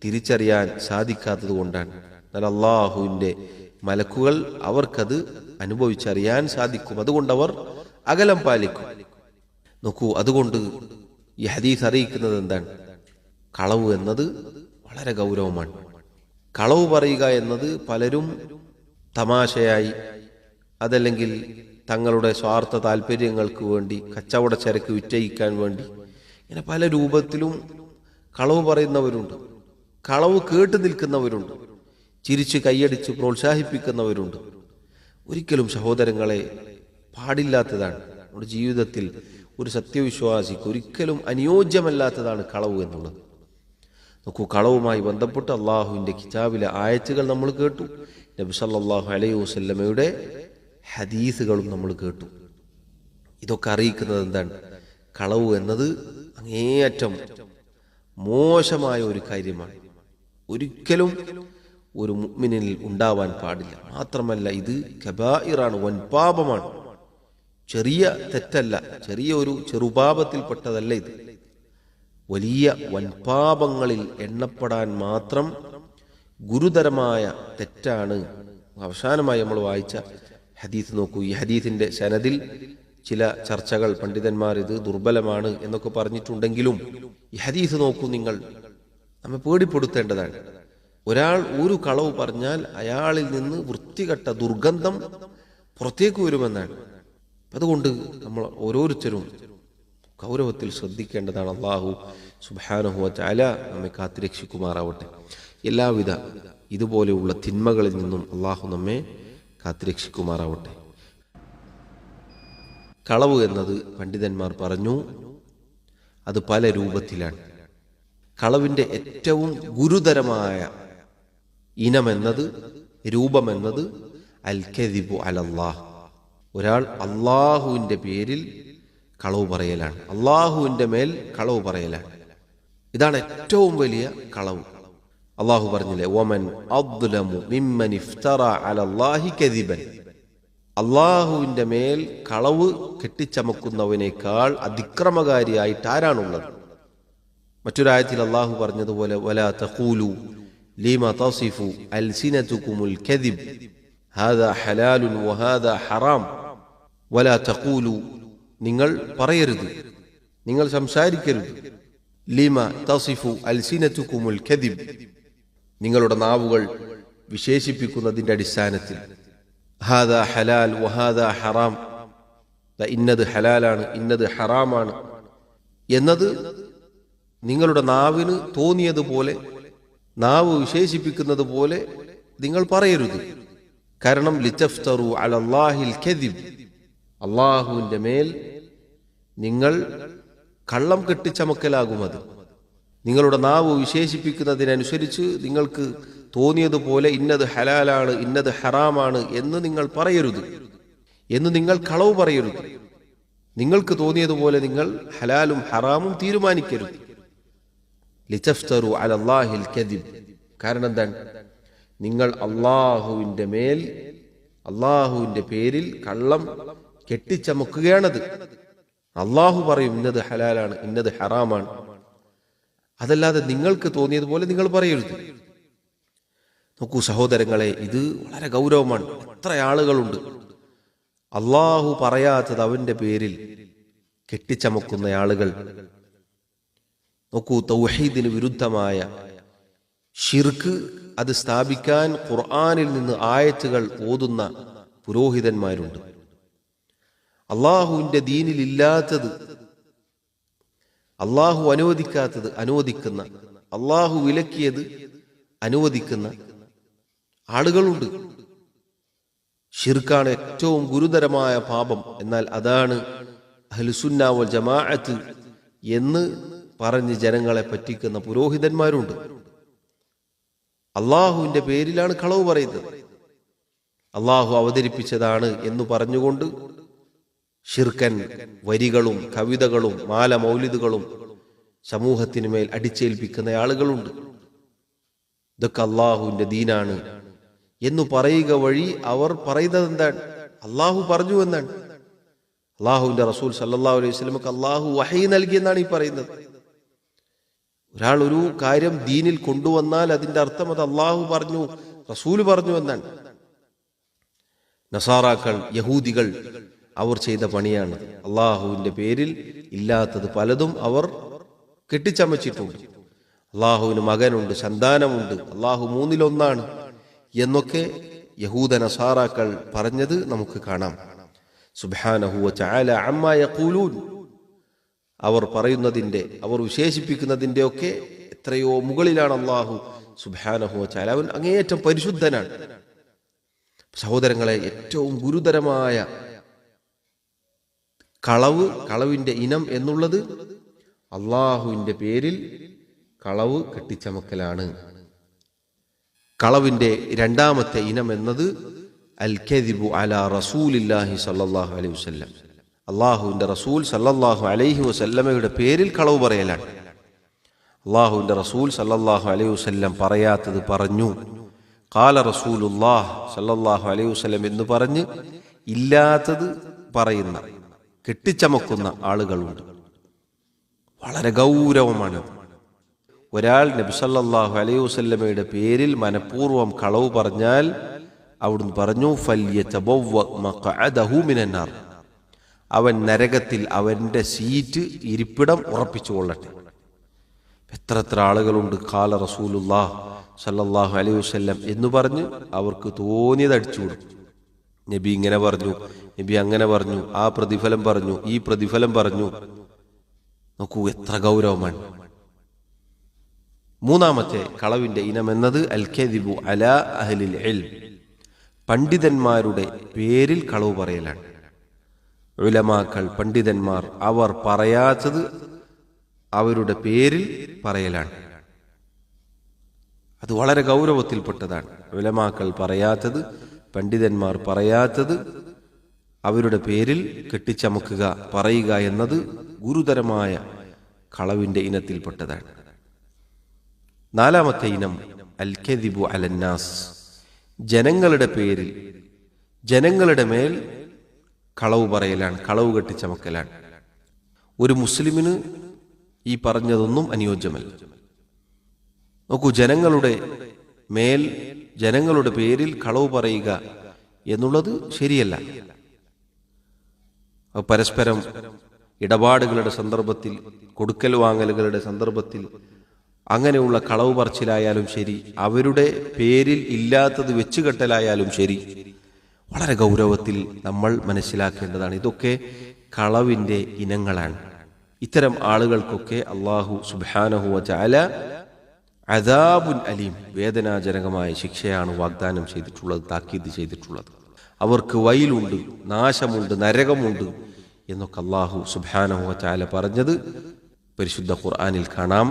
തിരിച്ചറിയാൻ സാധിക്കാത്തത് കൊണ്ടാണ്. എന്നാൽ അല്ലാഹുവിന്റെ മലക്കുകൾ അവർക്കത് അനുഭവിച്ചറിയാൻ സാധിക്കും. അതുകൊണ്ട് അവർ അകലം പാലിക്കും. നോക്കൂ, അതുകൊണ്ട് ഈ ഹദീസ് അറിയിക്കുന്നത് എന്താണ്? കളവ് എന്നത് വളരെ ഗൗരവമാണ്. കളവ് പറയുക എന്നത് പലരും തമാശയായി, അതല്ലെങ്കിൽ തങ്ങളുടെ സ്വാർത്ഥ താല്പര്യങ്ങൾക്ക് വേണ്ടി, കച്ചവട ചരക്ക് വിറ്റയിക്കാൻ വേണ്ടി, ഇങ്ങനെ പല രൂപത്തിലും കളവ് പറയുന്നവരുണ്ട്. കളവ് കേട്ടു നിൽക്കുന്നവരുണ്ട്. ചിരിച്ച് കൈയടിച്ച് പ്രോത്സാഹിപ്പിക്കുന്നവരുണ്ട്. ഒരിക്കലും സഹോദരങ്ങളെ പാടില്ലാത്തതാണ്. നമ്മുടെ ജീവിതത്തിൽ ഒരു സത്യവിശ്വാസിക്ക് ഒരിക്കലും അനുയോജ്യമല്ലാത്തതാണ് കളവ് എന്നുള്ളത്. നോക്കൂ, കളവുമായി ബന്ധപ്പെട്ട് അള്ളാഹുവിൻ്റെ കിതാബിലെ ആയത്തുകൾ നമ്മൾ കേട്ടു. നബി സല്ലല്ലാഹു അലൈഹി വസല്ലമയുടെ ഹദീസുകളും നമ്മൾ കേട്ടു. ഇതൊക്കെ അറിയിക്കുന്നത് എന്താണ്? കളവ് എന്നത് അങ്ങേയറ്റം മോശമായ ഒരു കാര്യമാണ്. ഒരിക്കലും ഒരു മുഅ്മിനിൽ ഉണ്ടാവാൻ പാടില്ല. മാത്രമല്ല, ഇത് കബായിറാണ്, വൻപാപമാണ്. ചെറിയ തെറ്റല്ല, ചെറിയ ഒരു ചെറുപാപത്തിൽപ്പെട്ടതല്ല ഇത്. വലിയ വൻപാപങ്ങളിൽ എണ്ണപ്പെടാൻ മാത്രം ഗുരുതരമായ തെറ്റാണ്. അവസാനമായി നമ്മൾ വായിച്ച ഹദീസ് നോക്കൂ. ഈ ഹദീസിന്റെ സനദിൽ ചില ചർച്ചകൾ, പണ്ഡിതന്മാർ ഇത് ദുർബലമാണ് എന്നൊക്കെ പറഞ്ഞിട്ടുണ്ടെങ്കിലും ഈ ഹദീസ് നോക്കൂ, നിങ്ങൾ നമ്മെ പേടിപ്പെടുത്തേണ്ടതാണ്. ഒരാൾ ഒരു കളവ് പറഞ്ഞാൽ അയാളിൽ നിന്ന് വൃത്തികെട്ട ദുർഗന്ധം പുറത്തേക്ക് വരുമെന്നാണ്. അതുകൊണ്ട് നമ്മൾ ഓരോരുത്തരും ഗൗരവത്തിൽ ശ്രദ്ധിക്കേണ്ടതാണ്. അല്ലാഹു സുബ്ഹാനഹു വ തആല നമ്മെ കാത്തുരക്ഷിക്കുമാറാവട്ടെ. എല്ലാവിധ ഇതുപോലെയുള്ള തിന്മകളിൽ നിന്നും അല്ലാഹു നമ്മെ കാത്തുരക്ഷിക്കുമാറാവട്ടെ. കളവ് എന്നത് പണ്ഡിതന്മാർ പറഞ്ഞു, അത് പല രൂപത്തിലാണ്. കളവിൻ്റെ ഏറ്റവും ഗുരുതരമായ ഇനമെന്നത്, രൂപമെന്നത് അൽ കദിബു അലല്ലാഹ്, ഒരാൾ അള്ളാഹുവിൻ്റെ പേരിൽ കളവ് പറയലാണ്, അള്ളാഹുവിൻ്റെ മേൽ കളവ് പറയലാണ്. ഇതാണ് ഏറ്റവും വലിയ കളവ്. അള്ളാഹു പറഞ്ഞില്ലേ, വമൻ അദ്ലമു മിമ്മൻ ഇഫ്തറ അലല്ലാഹി കദിബൻ. അള്ളാഹുവിൻ്റെ മേൽ കളവ് കെട്ടിച്ചമക്കുന്നവനേക്കാൾ അതിക്രമകാരിയായിട്ട് ആരാണുള്ളത്? മറ്റൊരായത്തിൽ അള്ളാഹു പറഞ്ഞതുപോലെ വലാ തഖൂലു ലിമാ തസിഫു അൽസിനതുകുമുൽ കദിബ് ഹാദാ ഹലാലുൻ വഹാദാ ഹറാം വലാ തഖൂലു, നിങ്ങൾ പറയരുത്, നിങ്ങൾ സംസാരിക്കരുത്, ലിമാ തസിഫു അൽസിനതുകുമുൽ കദിബ്, നിങ്ങളുടെ നാവുകൾ വിശേഷിപ്പിക്കുന്നതിൻ്റെ അടിസ്ഥാനത്തിൽ ഹാദാ ഹലാൽ വഹാദാ ഹറാം, ഇന്നത് ഹലാലാണ് ഇന്നത് ഹറാമാണ് എന്നത് നിങ്ങളുടെ നാവിന് തോന്നിയതുപോലെ, നാവ് വിശേഷിപ്പിക്കുന്നത് പോലെ നിങ്ങൾ പറയരുത്. കാരണം ലിതഫ്തറു അലല്ലാഹിൽ കദിബ്, അള്ളാഹുവിൻ്റെ മേൽ നിങ്ങൾ കള്ളം കെട്ടിച്ചമക്കലാകുമത്. നിങ്ങളുടെ നാവ് വിശേഷിപ്പിക്കുന്നതിനനുസരിച്ച് നിങ്ങൾക്ക് തോന്നിയതുപോലെ ഇന്നത് ഹലാലാണ് ഇന്നത് ഹറാമാണ് എന്ന് നിങ്ങൾ പറയരുത്, എന്ന് നിങ്ങൾ കളവ് പറയരുത്. നിങ്ങൾക്ക് തോന്നിയതുപോലെ നിങ്ങൾ ഹലാലും ഹറാമും തീരുമാനിക്കരുത്. ലിതഫ്തറു അലല്ലാഹിൽ കദിബ്, കാരണം എന്താണ്? നിങ്ങൾ അള്ളാഹുവിൻ്റെ മേൽ അള്ളാഹുവിൻ്റെ പേരിൽ കള്ളം കെട്ടിച്ചമക്കുകയാണത്. അള്ളാഹു പറയും ഇന്നത് ഹലാലാണ് ഇന്നത് ഹറാമാണ്, അതല്ലാതെ നിങ്ങൾക്ക് തോന്നിയതുപോലെ നിങ്ങൾ പറയരുത്. നോക്കൂ സഹോദരങ്ങളെ, ഇത് വളരെ ഗൗരവമാണ്. എത്ര ആളുകളുണ്ട് അള്ളാഹു പറയാത്തത് അവന്റെ പേരിൽ കെട്ടിച്ചമക്കുന്ന ആളുകൾ. നോക്കൂ, തൗഹീദിന് വിരുദ്ധമായ ഷിർക്ക് അത് സ്ഥാപിക്കാൻ ഖുർആനിൽ നിന്ന് ആയത്തുകൾ ഓതുന്ന പുരോഹിതന്മാരുണ്ട്. അള്ളാഹുവിന്റെ ദീനിൽ ഇല്ലാത്തത്, അള്ളാഹു അനുവദിക്കാത്തത് അനുവദിക്കുന്ന, അള്ളാഹു വിലക്കിയത് അനുവദിക്കുന്ന ആളുകളുണ്ട്. ഷിർക്കാണ് ഏറ്റവും ഗുരുതരമായ പാപം. എന്നാൽ അതാണ് അഹ്ലുസുന്ന വൽ ജമാഅത്ത് എന്ന് പറഞ്ഞ് ജനങ്ങളെ പറ്റിക്കുന്ന പുരോഹിതന്മാരുണ്ട്. അള്ളാഹുവിന്റെ പേരിലാണ് കളവ് പറയുന്നത്. അള്ളാഹു അവതരിപ്പിച്ചതാണ് എന്ന് പറഞ്ഞുകൊണ്ട് ഷിർക്കൻ വരികളും കവിതകളും മാല മൗലിദുകളും സമൂഹത്തിന് മേൽ അടിച്ചേൽപ്പിക്കുന്ന ആളുകളുണ്ട്. ഇതൊക്കെ അള്ളാഹുവിന്റെ ദീനാണ് എന്ന് പറയുക വഴി അവർ പറയുന്നത് എന്താണ്? അള്ളാഹു പറഞ്ഞു എന്നാണ്. അള്ളാഹുവിന്റെ റസൂൽ സല്ലല്ലാഹു അലൈഹി വസല്ലമക്ക് അള്ളാഹു വഹീ നൽകിയെന്നാണ് ഈ പറയുന്നത്. ഒരാൾ ഒരു കാര്യം ദീനിൽ കൊണ്ടുവന്നാൽ അതിന്റെ അർത്ഥം അത് അള്ളാഹു പറഞ്ഞു റസൂല് പറഞ്ഞു എന്നാണ്. നസാറാക്കൾ, യഹൂദികൾ അവർ ചെയ്ത പണിയാണ്. അള്ളാഹുവിന്റെ പേരിൽ ഇല്ലാത്തത് പലതും അവർ കെട്ടിച്ചമച്ചിട്ടുണ്ട്. അള്ളാഹുവിന് മകനുണ്ട്, സന്താനമുണ്ട്, അള്ളാഹു മൂന്നിലൊന്നാണ് എന്നൊക്കെ യഹൂദ നസാറാക്കൾ പറഞ്ഞത് നമുക്ക് കാണാം. സുബ്ഹാനഹു വ തആല അമ്മാ യഖൂലൂൻ, അവർ പറയുന്നതിന്റെ, അവർ വിശേഷിപ്പിക്കുന്നതിന്റെ ഒക്കെ എത്രയോ മുകളിലാണ് അള്ളാഹു സുബ്ഹാനഹു വ തആല. അവൻ അങ്ങേയറ്റം പരിശുദ്ധനാണ്. സഹോദരങ്ങളെ, ഏറ്റവും ഗുരുതരമായ കളവിന്റെ ഇനം എന്നുള്ളത് അള്ളാഹുവിന്റെ പേരിൽ കളവ് കെട്ടിച്ചമക്കലാണ്. കളവിന്റെ രണ്ടാമത്തെ ഇനം എന്നത് അൽ കദിബു അലാ റസൂലില്ലാഹി സല്ലല്ലാഹു അലൈഹി വസല്ലം, അള്ളാഹുവിന്റെ റസൂൽ സല്ലല്ലാഹു അലൈഹി വസല്ലമയുടെ പേരിൽ കളവ് പറയലാണ്. അള്ളാഹുവിന്റെ റസൂൽ സല്ലല്ലാഹു അലൈഹി വസല്ലം പറയാത്തത് പറഞ്ഞു, ഖാല റസൂലുള്ളാഹ് സല്ലല്ലാഹു അലൈഹി വസല്ലം എന്ന് പറഞ്ഞ് ഇല്ലാത്തത് പറയുന്ന, കെട്ടിച്ചമക്കുന്ന ആളുകളുണ്ട്. വളരെ ഗൗരവമാണ്. ഒരാൾ നബി സല്ലല്ലാഹു അലൈഹി വസല്ലമയുടെ പേരിൽ മനഃപൂർവ്വം കളവ് പറഞ്ഞാൽ അവിടുന്ന് പറഞ്ഞു ഫല്യതബവ്വ മഖഅദഹു മിനന്നാർ, അവൻ നരകത്തിൽ അവന്റെ സീറ്റ്, ഇരിപ്പിടം ഉറപ്പിച്ചു കൊള്ളട്ടെ. എത്ര ആളുകളുണ്ട് ഖാല റസൂലുള്ളാഹ് സല്ലല്ലാഹു അലൈഹി വസല്ലം എന്ന് പറഞ്ഞ് അവർക്ക് തോന്നിയത് അടിച്ചുകൊടുക്കും. നബി ഇങ്ങനെ പറഞ്ഞു, നബി അങ്ങനെ പറഞ്ഞു, ആ പ്രതിഫലം പറഞ്ഞു, ഈ പ്രതിഫലം പറഞ്ഞു. നോക്കൂ എത്ര ഗൗരവമാണ്. മൂന്നാമത്തെ കളവിന്റെ ഇനം എന്നത് അൽ കദിബു അലാ അഹ്ലിൽ ഇൽം, പണ്ഡിതന്മാരുടെ പേരിൽ കളവ് പറയലാണ്. ഉലമാക്കൾ, പണ്ഡിതന്മാർ, അവർ പറയാത്തത് അവരുടെ പേരിൽ പറയലാണ്. അത് വളരെ ഗൗരവത്തിൽപ്പെട്ടതാണ്. ഉലമാക്കൾ പറയാത്തത്, പണ്ഡിതന്മാർ പറയാത്തത് അവരുടെ പേരിൽ കെട്ടിച്ചമക്കുക, പറയുക എന്നത് ഗുരുതരമായ കളവിന്റെ ഇനത്തിൽപ്പെട്ടതാണ്. നാലാമത്തെ ഇനം അൽ കദിബു അലന്നാസ്, ജനങ്ങളുടെ പേരിൽ, ജനങ്ങളുടെ മേൽ കളവ് പറയലാണ്, കളവ് കെട്ടിച്ചമക്കലാണ്. ഒരു മുസ്ലിമിന് ഈ പറഞ്ഞതൊന്നും അനുയോജ്യമല്ല. നോക്കൂ, ജനങ്ങളുടെ മേൽ ജനങ്ങളുടെ പേരിൽ കളവ് പറയുക എന്നുള്ളത് ശരിയല്ല. പരസ്പരം ഇടപാടുകളുടെ സന്ദർഭത്തിൽ, കൊടുക്കൽ വാങ്ങലുകളുടെ സന്ദർഭത്തിൽ അങ്ങനെയുള്ള കളവ് പറച്ചിലായാലും ശരി, അവരുടെ പേരിൽ ഇല്ലാത്തത് വെച്ചുകെട്ടലായാലും ശരി, വളരെ ഗൗരവത്തിൽ നമ്മൾ മനസ്സിലാക്കേണ്ടതാണ്. ഇതൊക്കെ കളവിൻ്റെ ഇനങ്ങളാണ്. ഇത്തരം ആളുകൾക്കൊക്കെ അല്ലാഹു സുബ്ഹാനഹു വ തആല അദാബുൻ അലീം, വേദനാജനകമായ ശിക്ഷയാണ് വാഗ്ദാനം ചെയ്തിട്ടുള്ളത്, താക്കീത് ചെയ്തിട്ടുള്ളത്. അവർക്ക് വയിലുണ്ട്, നാശമുണ്ട്, നരകമുണ്ട് എന്നൊക്കെ അല്ലാഹു സുബ്ഹാനഹു വ തആല പറഞ്ഞത് പരിശുദ്ധ ഖുർആനിൽ കാണാം.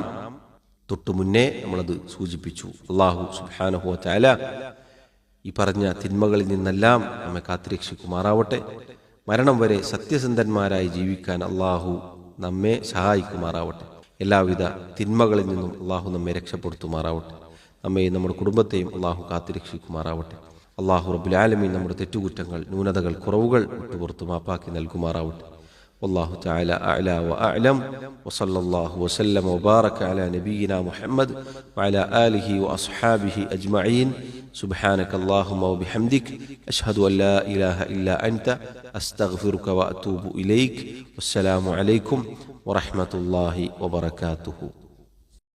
തൊട്ടു മുന്നേ നമ്മളത് സൂചിപ്പിച്ചു. അല്ലാഹു സുബ്ഹാനഹു വ തആല ഈ പറഞ്ഞ തിന്മകളിൽ നിന്നെല്ലാം നമ്മെ കാത്തുരക്ഷിക്കുമാറാവട്ടെ. മരണം വരെ സത്യസന്ധന്മാരായി ജീവിക്കാൻ അല്ലാഹു നമ്മെ സഹായിക്കുമാറാവട്ടെ. എല്ലാവിധ തിന്മകളിൽ നിന്നും അല്ലാഹു നമ്മെ രക്ഷപ്പെടുത്തുമാറാവട്ടെ. നമ്മെയും നമ്മുടെ കുടുംബത്തെയും അല്ലാഹു കാത്തുരക്ഷിക്കുമാറാവട്ടെ. അല്ലാഹു റബ്ബുൽ ആലമീൻ നമ്മുടെ തെറ്റുകുറ്റങ്ങൾ, ന്യൂനതകൾ, കുറവുകൾ വിട്ടുപുറത്തു മാപ്പാക്കി നൽകുമാറാവട്ടെ. വല്ലാഹു തആല അഅ്ലാ വഅഅലം. വസല്ലല്ലാഹു വസല്ലമ വബാറക അലാ നബിയിനാ മുഹമ്മദ് വഅലാ ആലിഹി വഅസ്ഹാബിഹി അജ്മഈൻ. സുബ്ഹാനക അല്ലാഹുമ്മ വബിഹംദിക അശ്ഹദു അൻ ലാ ഇലാഹ ഇല്ലാ അൻത അസ്തഗ്ഫിറുക വഅതൂബു ഇലൈക്. വസ്സലാമു അലൈക്കും വറഹ്മത്തുള്ളാഹി വബറകാതുഹു.